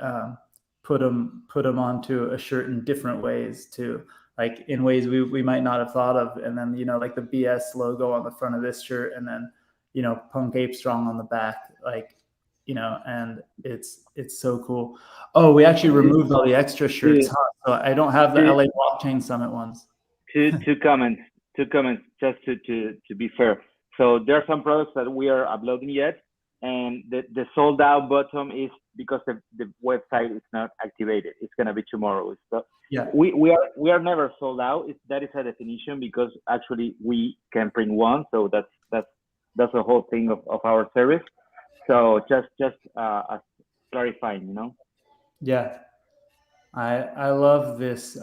put them onto a shirt in different ways too. like in ways we might not have thought of. And then, you know, like the BS logo on the front of this shirt, and then, you know, Punk Ape Strong on the back, like, you know, and it's so cool. Oh, we actually removed all the extra shirts, huh? So I don't have the LA Blockchain Summit ones. Two comments, just to be fair. So there are some products that we are uploading yet, and the sold out button is because the website is not activated. It's gonna be tomorrow. So yeah, we are never sold out. That is a definition, because actually we can print one. So that's the whole thing of our service. So just clarifying, you know. Yeah, I love this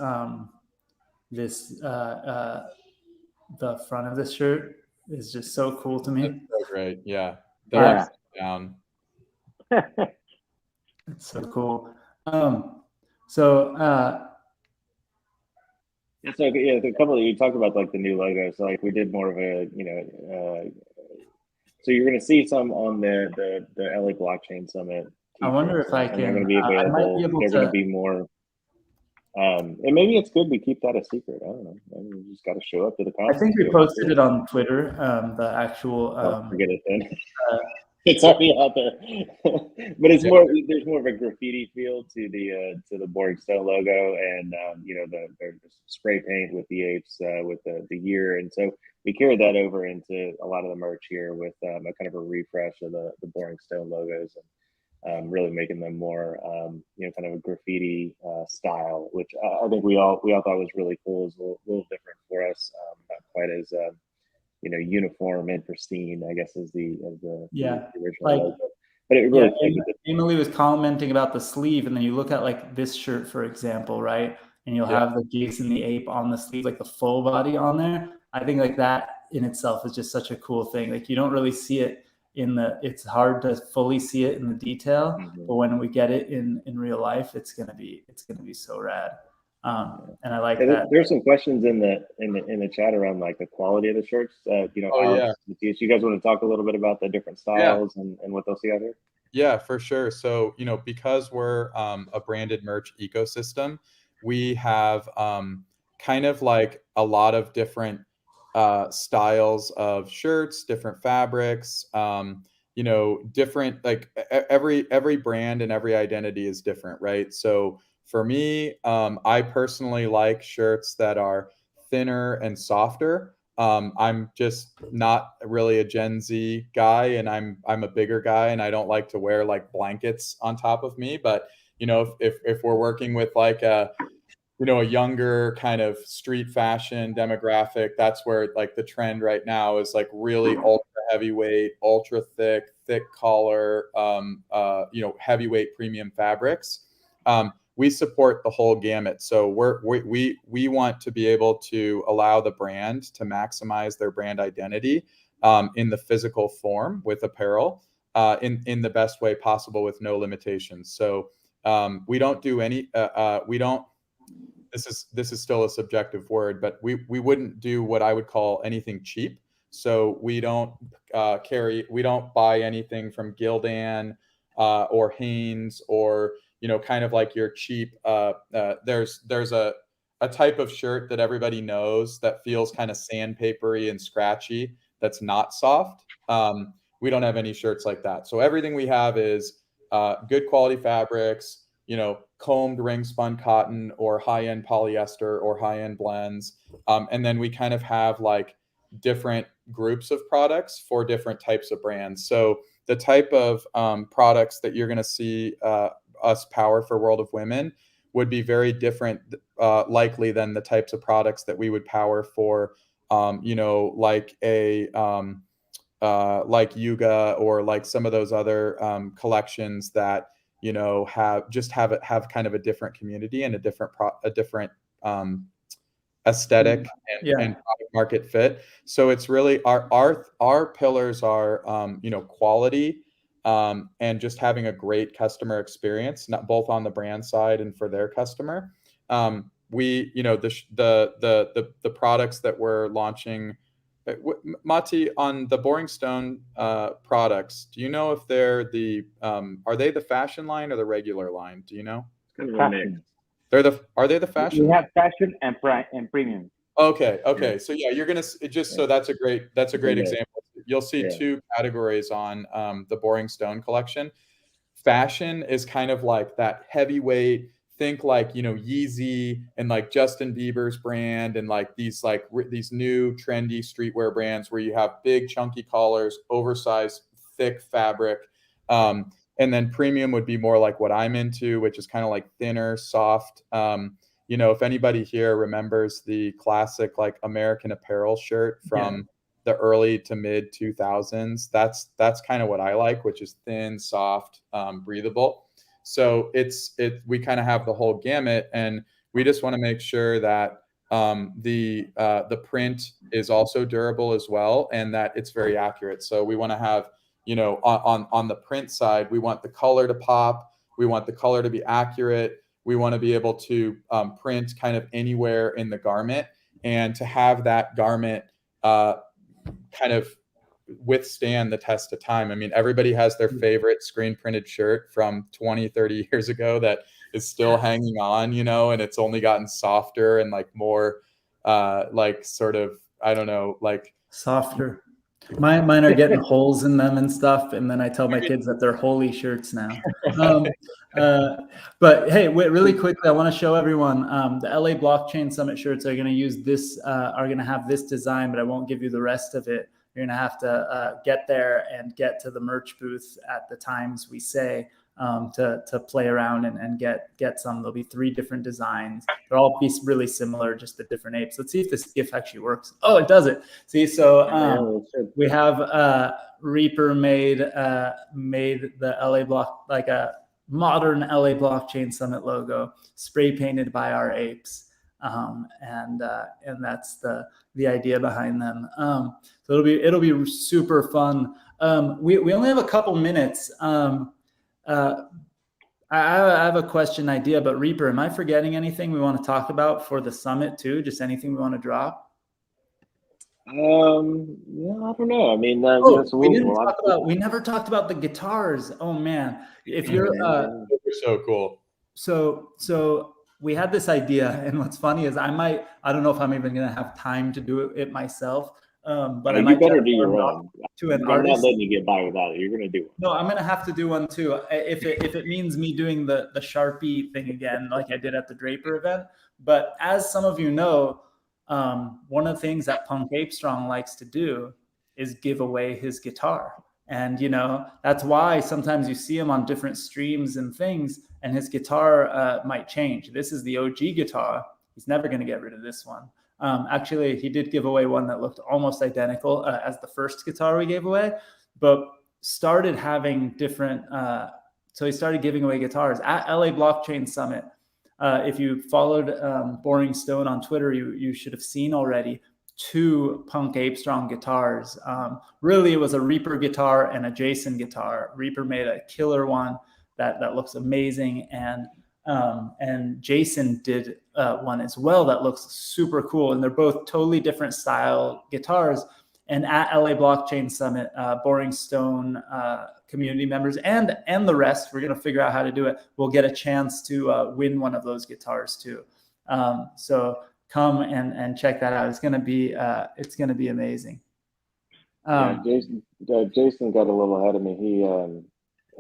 the front of this shirt is just so cool to me. That's so great. Yeah. Down. It's so cool. So a couple of you talked about like the new logo. So like we did more of a, you know, so you're going to see some on the LA Blockchain Summit. I wonder if I can. They're going to be available. They're going to be more. And maybe it's good we keep that a secret. I don't know. Maybe we just got to show up to the conference. I think we posted it on Twitter. The actual. Forget it then. It's already out there. But it's more. There's more of a graffiti feel to the Boring Stone logo, and you know, the spray paint with the apes with the year, and so we carried that over into a lot of the merch here with a kind of a refresh of the Boring Stone logos, and really making them more, you know, kind of a graffiti style, which I think we all thought was really cool. It's a little different for us, not quite as you know, uniform and pristine, I guess, as the original logo. But it really, Emily was commenting about the sleeve, and then you look at like this shirt, for example, right? And you'll have the Jason the Ape on the sleeve, like the full body on there. I think like that in itself is just such a cool thing. Like you don't really see it it's hard to fully see it in the detail, but when we get it in real life, it's gonna be so rad. And I like that. There's some questions in the chat around like the quality of the shirts. You know, Alex, Matías, you guys want to talk a little bit about the different styles and what they'll see out here? Yeah, for sure. So, you know, because we're a branded merch ecosystem, we have kind of like a lot of different styles of shirts, different fabrics, you know, different, like every brand and every identity is different, right? So for me, I personally like shirts that are thinner and softer. I'm just not really a Gen Z guy, and I'm a bigger guy, and I don't like to wear like blankets on top of me. But you know, if we're working with like a, you know, a younger kind of street fashion demographic, that's where like the trend right now is like really ultra heavyweight, ultra thick collar, you know, heavyweight premium fabrics. We support the whole gamut. So we want to be able to allow the brand to maximize their brand identity in the physical form with apparel in the best way possible with no limitations. So we don't do any, we don't, this is still a subjective word, but we wouldn't do what I would call anything cheap. So we don't we don't buy anything from Gildan or Hanes, or, you know, kind of like your cheap, there's a type of shirt that everybody knows that feels kind of sandpapery and scratchy, that's not soft. We don't have any shirts like that. So everything we have is good quality fabrics, you know, combed ring spun cotton or high-end polyester or high-end blends. And then we kind of have like different groups of products for different types of brands. So the type of products that you're going to see us power for World of Women would be very different likely than the types of products that we would power for, you know, like a like Yuga, or like some of those other collections that, you know, have kind of a different community and a different aesthetic and product market fit. So it's really our pillars are you know, quality and just having a great customer experience, not both on the brand side and for their customer. We, you know, the products that we're launching, Mati, on the Boring Stone products, do you know if they're the are they the fashion line or the regular line? Do you know? Kind of a mix. Are they the fashion? We have fashion and premium. Okay. So yeah, you're gonna just so that's a great example. You'll see two categories on the Boring Stone collection. Fashion is kind of like that heavyweight. Think like, you know, Yeezy and like Justin Bieber's brand and like these new trendy streetwear brands where you have big chunky collars, oversized thick fabric. And then premium would be more like what I'm into, which is kind of like thinner, soft. You know, if anybody here remembers the classic like American Apparel shirt from the early to mid 2000s, that's kind of what I like, which is thin, soft, breathable. So we kind of have the whole gamut, and we just want to make sure that the print is also durable as well, and that it's very accurate. So we want to have, you know, on the print side, we want the color to pop, we want the color to be accurate, we want to be able to print kind of anywhere in the garment, and to have that garment kind of withstand the test of time. I mean, everybody has their favorite screen printed shirt from 20, 30 years ago that is still hanging on, you know, and it's only gotten softer and like more like sort of, I don't know, like softer. Mine are getting holes in them and stuff, and then I tell my kids that they're holy shirts now. But hey, really quickly, I want to show everyone the LA Blockchain Summit shirts are going to use this, are going to have this design, but I won't give you the rest of it. You're going to have to get there and get to the merch booth at the times we say to play around and get some. There'll be 3 different designs. They'll all be really similar, just the different apes. Let's see if this GIF actually works. Oh, it does it. See, so we have Reaper made the LA Block, like a modern LA Blockchain Summit logo, spray painted by our apes. And that's the idea behind them. So it'll be super fun. We only have a couple minutes. I have a question idea, but Reaper, am I forgetting anything we want to talk about for the summit too? Just anything we want to drop? Yeah, I don't know. I mean, we never talked about the guitars. Oh man, if you're so cool. So we had this idea, and what's funny is I don't know if I'm even gonna have time to do it myself. But I might better do your own. To an I'm artist. not letting you get by without it. You're gonna do one. No, I'm gonna have to do one too. If it means me doing the Sharpie thing again, like I did at the Draper event. But as some of you know, one of the things that Punk Ape Strong likes to do is give away his guitar. And, you know, that's why sometimes you see him on different streams and things, and his guitar might change. This is the OG guitar. He's never going to get rid of this one. Actually, he did give away one that looked almost identical as the first guitar we gave away, but started having different. So he started giving away guitars at LA Blockchain Summit. If you followed Boring Stone on Twitter, you should have seen already 2 Punk Ape Strong guitars. Really, it was a Reaper guitar and a Jason guitar. Reaper made a killer one that looks amazing, and Jason did one as well that looks super cool. And they're both totally different style guitars. And at LA Blockchain Summit, Boring Stone community members and the rest, we're going to figure out how to do it. We'll get a chance to win one of those guitars too. So come and check that out. It's going to be amazing. Jason got a little ahead of me. He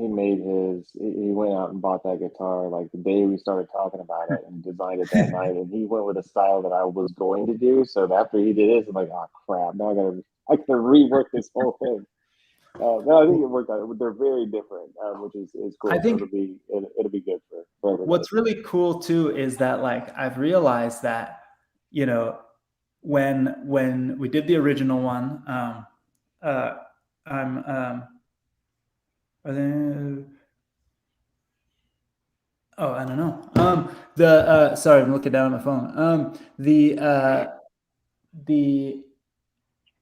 went out and bought that guitar like the day we started talking about it and designed it that night. And he went with a style that I was going to do. So after he did this, I'm like, oh crap, now I gotta rework this whole thing. But I think it worked out. They're very different, which is cool. I think it'll be good for everybody. What's really cool too is that, like, I've realized that, you know, when we did the original one, I don't know. Sorry, I'm looking down at my phone.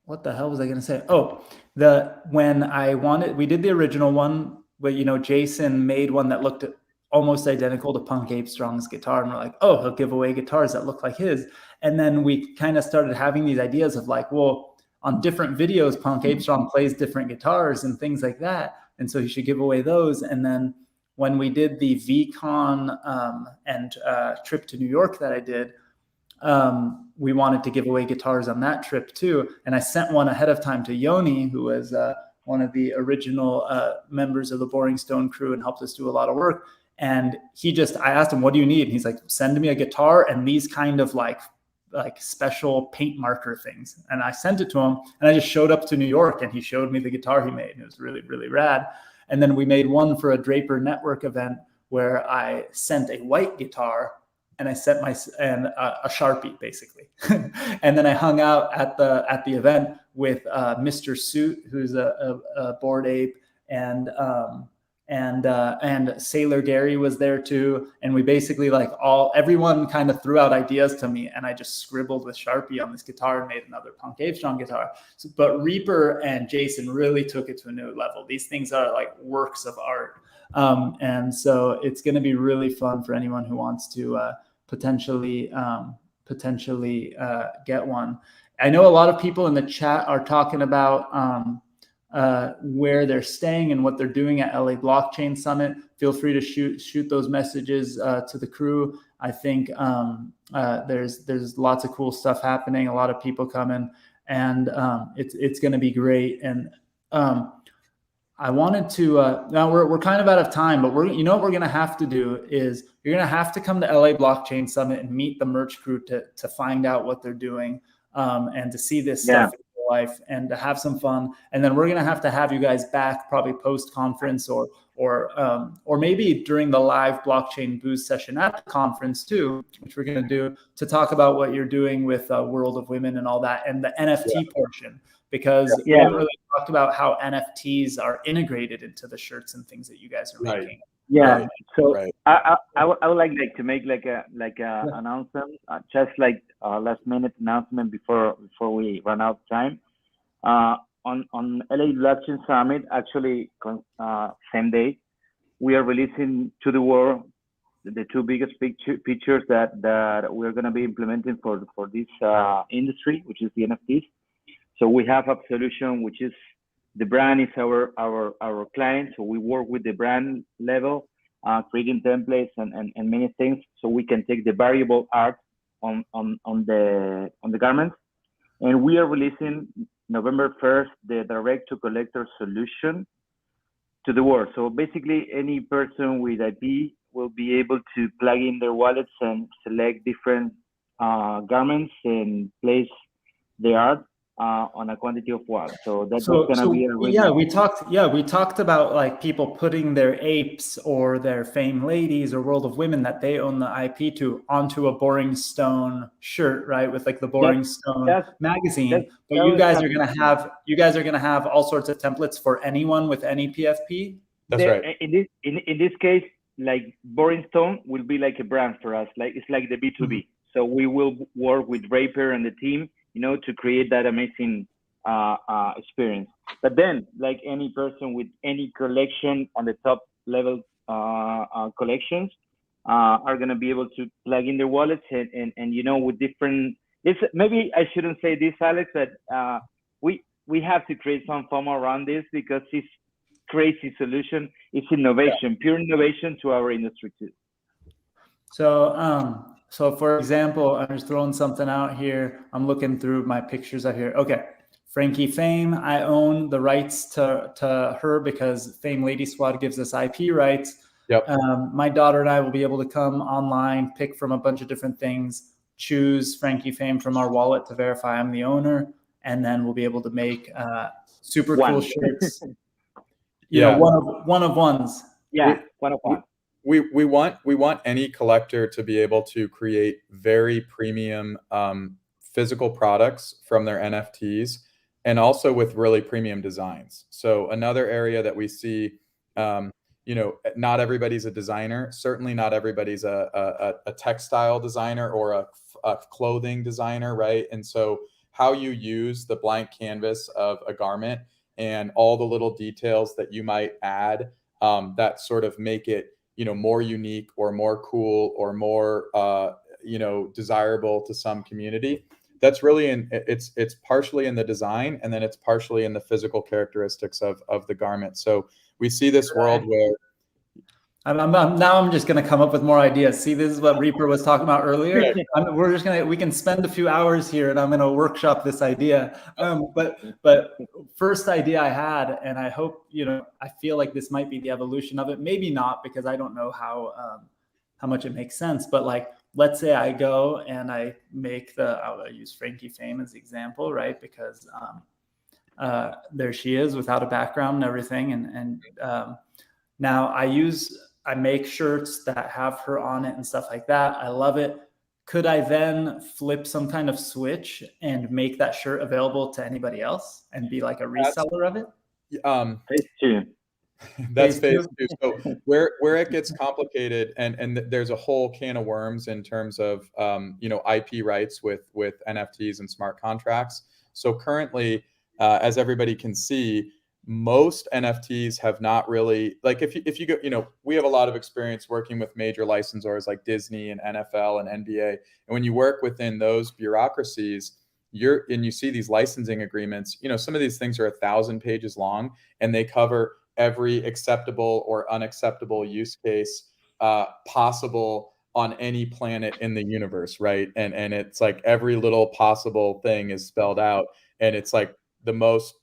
What the hell was I going to say? We did the original one, but, you know, Jason made one that looked almost identical to Punk Ape Strong's guitar. And we're like, oh, he'll give away guitars that look like his. And then we kind of started having these ideas of like, well, on different videos, Punk Ape Strong plays different guitars and things like that. And so he should give away those. And then when we did the VCon and trip to New York that I did, we wanted to give away guitars on that trip too. And I sent one ahead of time to Yoni, who was one of the original members of the Boring Stone crew and helped us do a lot of work. And I asked him, what do you need? And he's like, send me a guitar and these kind of like special paint marker things. And I sent it to him, and I just showed up to New York and he showed me the guitar he made. And it was really, really rad. And then we made one for a Draper Network event where I sent a white guitar and I sent a Sharpie basically. And then I hung out at the event with Mr. Suit, who's a Bored Ape, and Sailor Gary was there too. And we basically everyone kind of threw out ideas to me, and I just scribbled with Sharpie on this guitar and made another Punk Ape Strong guitar. But Reaper and Jason really took it to a new level. These things are like works of art. And so it's going to be really fun for anyone who wants to potentially get one. I know a lot of people in the chat are talking about where they're staying and what they're doing at LA Blockchain Summit. Feel free to shoot those messages to the crew. I think there's lots of cool stuff happening, a lot of people coming, and it's going to be great. And I wanted to now we're kind of out of time, but what we're going to have to do is you're going to have to come to LA Blockchain Summit and meet the merch crew to find out what they're doing and to see this stuff in real life and to have some fun. And then we're going to have you guys back probably post conference or maybe during the live blockchain booth session at the conference too, which we're going to do to talk about what you're doing with World of Women and all that, and the NFT portion. Because we haven't really talked about how NFTs are integrated into the shirts and things that you guys are making. Yeah. I would like to make like a announcement, just like a last minute announcement before we run out of time. On LA Blockchain Summit, actually same day, we are releasing to the world the two biggest features that we're going to be implementing for this industry, which is the NFTs. So we have a solution, which is the brand is our client. So we work with the brand level, creating templates and many things, so we can take the variable art on the garments. And we are releasing November 1st the direct to collector solution to the world. So basically, any person with IP will be able to plug in their wallets and select different garments and place the art on a quantity of one. So that's going to be a really we talked about like people putting their apes or their Fame Ladies or World of Women that they own the IP to onto a Boring Stone shirt, right? With like the Boring Stone magazine. But you guys are going to have all sorts of templates for anyone with any PFP. That's right. In this case, like Boring Stone will be like a brand for us. Like it's like the B2B. Mm-hmm. So we will work with Draper and the team, to create that amazing experience. But then, like any person with any collection on the top level collections are going to be able to plug in their wallets and with different. Maybe I shouldn't say this, Alex, but we have to create some FOMO around this because it's crazy solution. It's innovation, pure innovation to our industry too. So for example, I'm just throwing something out here. I'm looking through my pictures out here. Okay. Frankie Fame, I own the rights to her because Fame Lady Squad gives us IP rights. Yep. My daughter and I will be able to come online, pick from a bunch of different things, choose Frankie Fame from our wallet to verify I'm the owner, and then we'll be able to make super cool shirts. One of ones. Yeah, one of one. We want any collector to be able to create very premium physical products from their NFTs, and also with really premium designs. So another area that we see, not everybody's a designer. Certainly not everybody's a textile designer or a clothing designer, right? And so how you use the blank canvas of a garment and all the little details that you might add that sort of make it more unique or more cool or more, desirable to some community. That's really it's partially in the design, and then it's partially in the physical characteristics of the garment. So we see this world where Now I'm just going to come up with more ideas. See, this is what Reaper was talking about earlier. We can spend a few hours here and I'm going to workshop this idea. But first idea I had, and I hope, I feel like this might be the evolution of it. Maybe not, because I don't know how much it makes sense. But like, let's say I go and I make I'll use Frankie Fame as the example, right? Because there she is without a background and everything. And now I make shirts that have her on it and stuff like that. I love it. Could I then flip some kind of switch and make that shirt available to anybody else and be like a reseller of it? Phase two. That's phase two. So where it gets complicated, and there's a whole can of worms in terms of IP rights with NFTs and smart contracts. So currently, as everybody can see, most NFTs have not really, like if you go, we have a lot of experience working with major licensors like Disney and NFL and NBA. And when you work within those bureaucracies, you see these licensing agreements, some of these things are 1,000 pages long, and they cover every acceptable or unacceptable use case possible on any planet in the universe, right? And it's like every little possible thing is spelled out, and it's like the most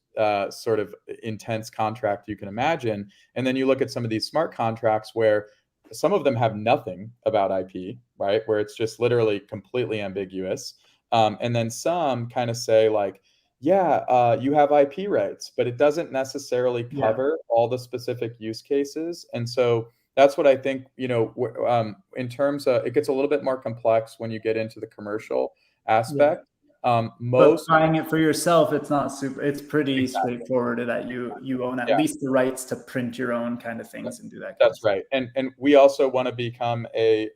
sort of intense contract you can imagine. And then you look at some of these smart contracts where some of them have nothing about IP, right? Where it's just literally completely ambiguous. And then some kind of say like, you have IP rights, but it doesn't necessarily cover all the specific use cases. And so that's what I think, in terms of, it gets a little bit more complex when you get into the commercial aspect. But buying it for yourself, it's pretty straightforward that you own at least the rights to print your own kind of things and do that. That's right. And we also want to become a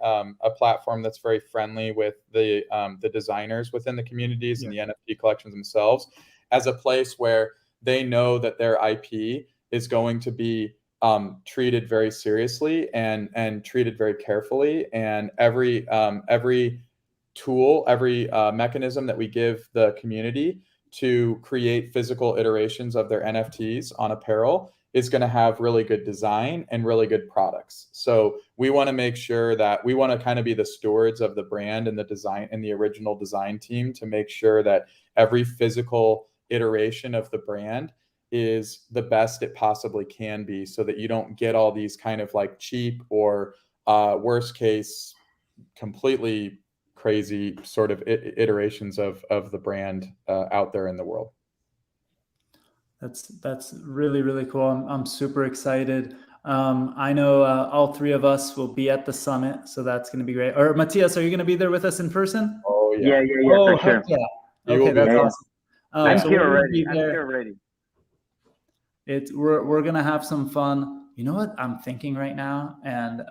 platform that's very friendly with the designers within the communities and the NFT collections themselves, as a place where they know that their IP is going to be treated very seriously and treated very carefully. And every tool, every mechanism that we give the community to create physical iterations of their NFTs on apparel is going to have really good design and really good products. So we want to make sure that we want to kind of be the stewards of the brand and the design and the original design team to make sure that every physical iteration of the brand is the best it possibly can be, so that you don't get all these kind of like cheap or worst case completely crazy sort of iterations of the brand out there in the world. That's really, really cool. I'm super excited. I know all three of us will be at the summit, so that's going to be great. Or Matías, are you going to be there with us in person? Oh yeah, Oh, for sure. heck yeah. Okay, that's awesome. I'm so here we're gonna already. be I'm there. here already. We're gonna have some fun. You know what I'm thinking right now, and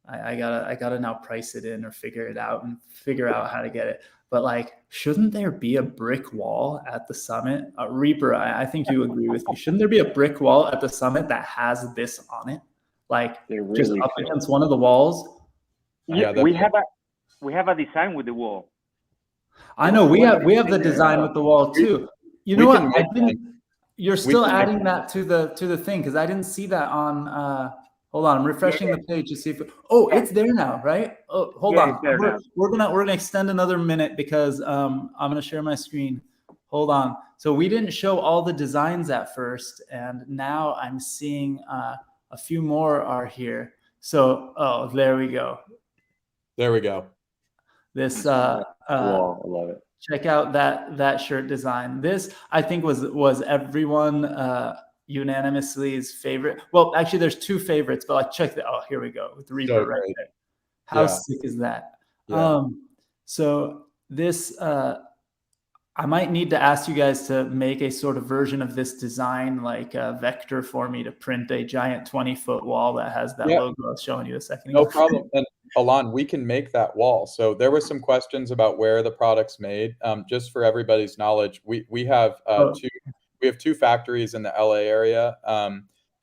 I gotta now price it in or figure it out and figure out how to get it. But like, shouldn't there be a brick wall at the summit? Reaper, I think you agree with me. Shouldn't there be a brick wall at the summit that has this on it, like really just up against one of the walls? Yeah, we have a design with the wall. I know we have the design with the wall too. You know what? You're still adding that to the thing, because I didn't see that on. Hold on, I'm refreshing the page to see if. It's there now, right? Oh, hold on. We're gonna extend another minute because I'm gonna share my screen. Hold on. So we didn't show all the designs at first, and now I'm seeing a few more are here. So there we go. There we go. This Wow, I love it. check out that shirt design. This I think was everyone unanimously's favorite. Well, actually there's two favorites, but like check that. Oh, here we go with the Reaper right there. How sick is that? So this I might need to ask you guys to make a sort of version of this design, like a vector for me to print a giant 20-foot wall that has that logo I was showing you a second ago. No problem. And Alon, we can make that wall. So there were some questions about where the product's made. Just for everybody's knowledge, we have two factories in the LA area,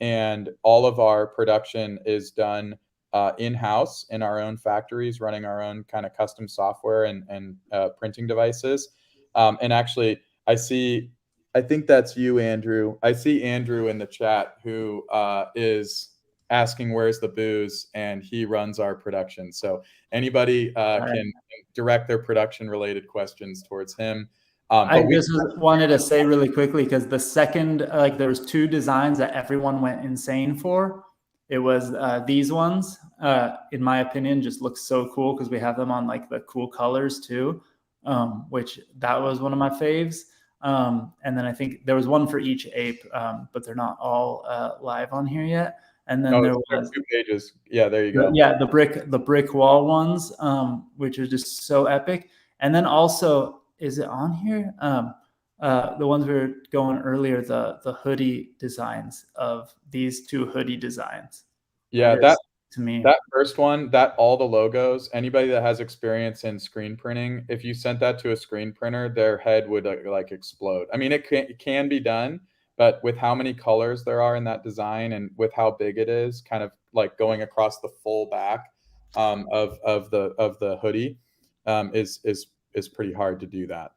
and all of our production is done in-house in our own factories, running our own kind of custom software and printing devices. And actually, I think that's you, Andrew. I see Andrew in the chat, who is asking where's the booze, and he runs our production. So anybody can direct their production related questions towards him. I just wanted to say really quickly, because the second, like there was 2 designs that everyone went insane for. It was these ones, in my opinion, just looks so cool because we have them on like the cool colors too, which that was one of my faves. And then I think there was one for each ape, but they're not all live on here yet. And then there was 2 pages. Yeah, there you go. Yeah, the brick wall ones, which are just so epic. And then also, is it on here? The ones we were going earlier, the hoodie designs of these 2 hoodie designs. Yeah, that to me, that first one, that all the logos, anybody that has experience in screen printing, if you sent that to a screen printer, their head would like explode. I mean, it can be done, but with how many colors there are in that design and with how big it is, kind of like going across the full back of the hoodie, is pretty hard to do that.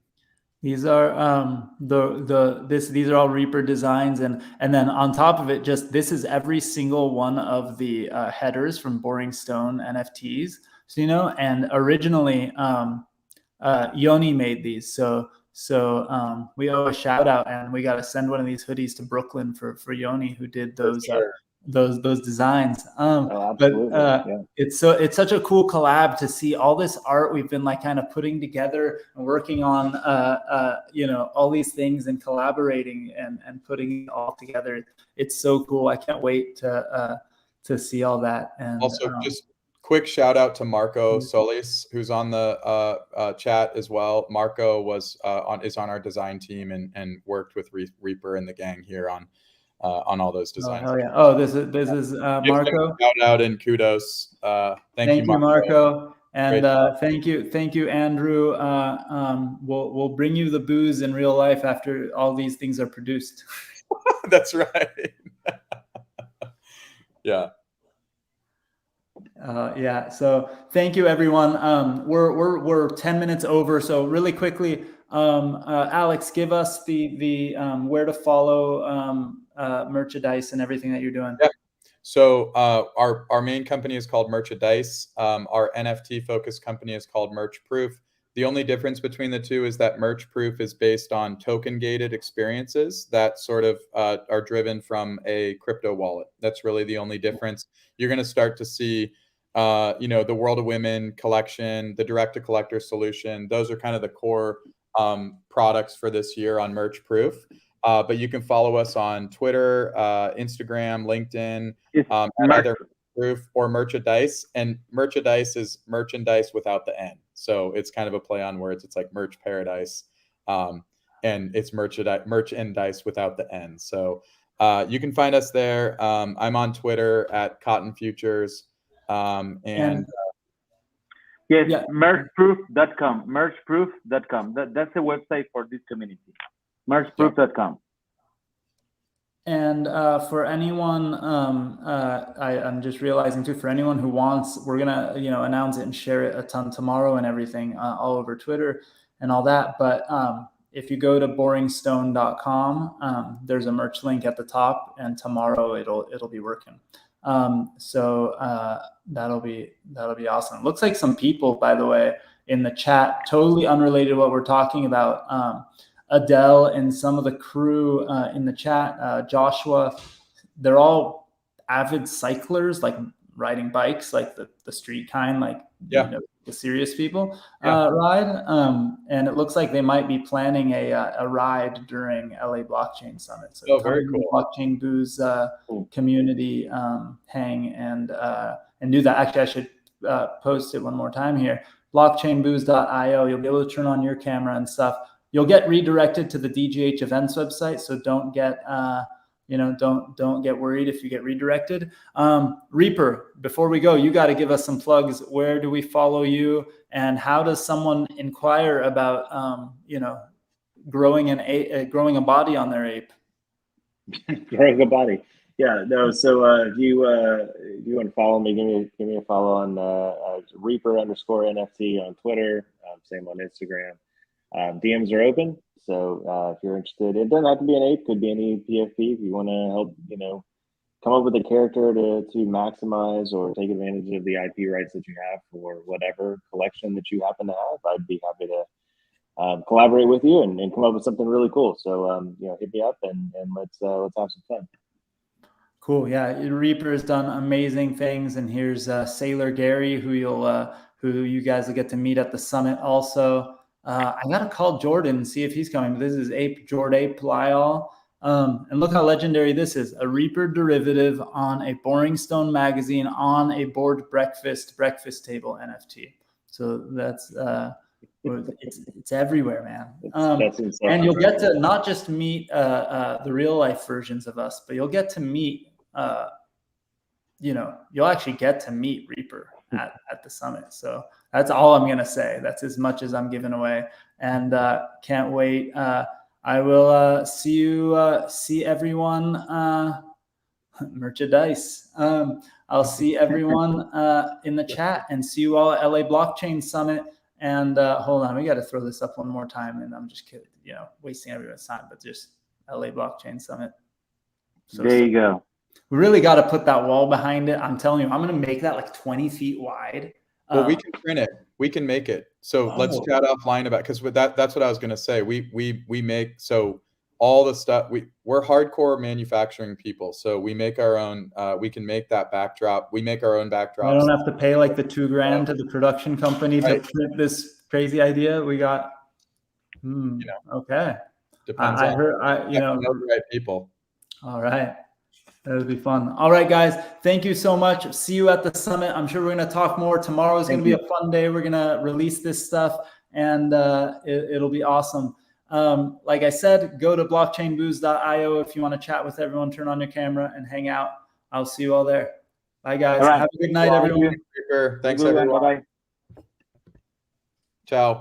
These are these are all Reaper designs, and then on top of it, just this is every single one of the headers from Boring Stone NFTs. So and originally Yoni made these, so we owe a shout out, and we got to send one of these hoodies to Brooklyn for Yoni, who did those those designs. It's such a cool collab to see all this art we've been like kind of putting together and working on all these things and collaborating and putting it all together. It's so cool. I can't wait to see all that. And also just quick shout out to Marco Solis, who's on the chat as well. Marco was is on our design team and worked with Reaper and the gang here on all those designs. Oh yeah! Oh, this is Marco. Shout out and kudos. Thank you, Marco. And thank you, Andrew. We'll bring you the booze in real life after all these things are produced. That's right. Yeah. Yeah. So thank you, everyone. We're 10 minutes over. So really quickly, Alex, give us the where to follow merchandise and everything that you're doing. Yeah. So our main company is called Merchandise. Our NFT focused company is called Merch Proof. The only difference between the two is that Merch Proof is based on token gated experiences that sort of are driven from a crypto wallet. That's really the only difference. You're going to start to see the World of Women collection, the direct to collector solution. Those are kind of the core products for this year on Merch Proof. But you can follow us on Twitter, Instagram, LinkedIn, either Proof or Merchandise. And Merchandise is merchandise without the N. So it's kind of a play on words. It's like Merch Paradise. And it's merchandise without the N. So you can find us there. I'm on Twitter at Cotton Futures. Yes, merchproof.com. Merchproof.com. That's the website for this community. Merchproof.com. And for anyone, I'm just realizing too, for anyone who wants, we're gonna announce it and share it a ton tomorrow and everything all over Twitter and all that. But if you go to boringstone.com, there's a merch link at the top, and tomorrow it'll be working. So that'll be awesome. Looks like some people, by the way, in the chat, totally unrelated to what we're talking about. Adele and some of the crew in the chat, Joshua, they're all avid cyclers, like riding bikes, like the street kind, like the serious people ride. And it looks like they might be planning a ride during LA Blockchain Summit. So very cool. Blockchain Booze community hang and do that. Actually, I should post it one more time here. Blockchainbooze.io. You'll be able to turn on your camera and stuff. You'll get redirected to the DGH events website, so don't get don't get worried if you get redirected. Reaper, before we go, you got to give us some plugs. Where do we follow you, and how does someone inquire about growing a body on their ape? Growing a body, yeah. No, so if you want to follow me, give me a follow on Reaper_NFT on Twitter. Same on Instagram. DMs are open, so if you're interested, it doesn't have to be an ape, could be any PFP. If you want to help, come up with a character to maximize or take advantage of the IP rights that you have for whatever collection that you happen to have, I'd be happy to collaborate with you and come up with something really cool. So hit me up and let's have some fun. Cool. Yeah, Reaper has done amazing things, and here's Sailor Gary, who you guys will get to meet at the summit. Also, I gotta call Jordan and see if he's coming. This is Jord Ape Lyall. And look how legendary this is: a Reaper derivative on a Boring Stone magazine on a board breakfast table NFT. So that's it's everywhere, man. That's insane. And you'll get to not just meet the real life versions of us, but you'll get to meet you'll actually get to meet Reaper at the summit. So that's all I'm gonna say. That's as much as I'm giving away, and can't wait. I will see everyone merchandise. I'll see everyone in the chat, and see you all at LA Blockchain Summit. And hold on, we got to throw this up one more time. And I'm just kidding, wasting everyone's time, but just LA Blockchain Summit. So there you go. We really got to put that wall behind it. I'm telling you, I'm going to make that like 20 feet wide. Well, we can print it. We can make it. So let's chat offline about, because that's what I was going to say. We make, so all the stuff, we're hardcore manufacturing people. So we make our own, we can make that backdrop. We make our own backdrops. I don't have to pay like the $2,000 to the production company to print this crazy idea. We got, okay. Depends I on heard, the right people. All right. That would be fun. All right, guys. Thank you so much. See you at the summit. I'm sure we're going to talk more. Tomorrow is going to be a fun day. We're going to release this stuff, and it'll be awesome. Like I said, go to blockchainbooze.io if you want to chat with everyone, turn on your camera and hang out. I'll see you all there. Bye, guys. All right. Have a good night, everyone. Thanks, everyone. Bye-bye. Ciao.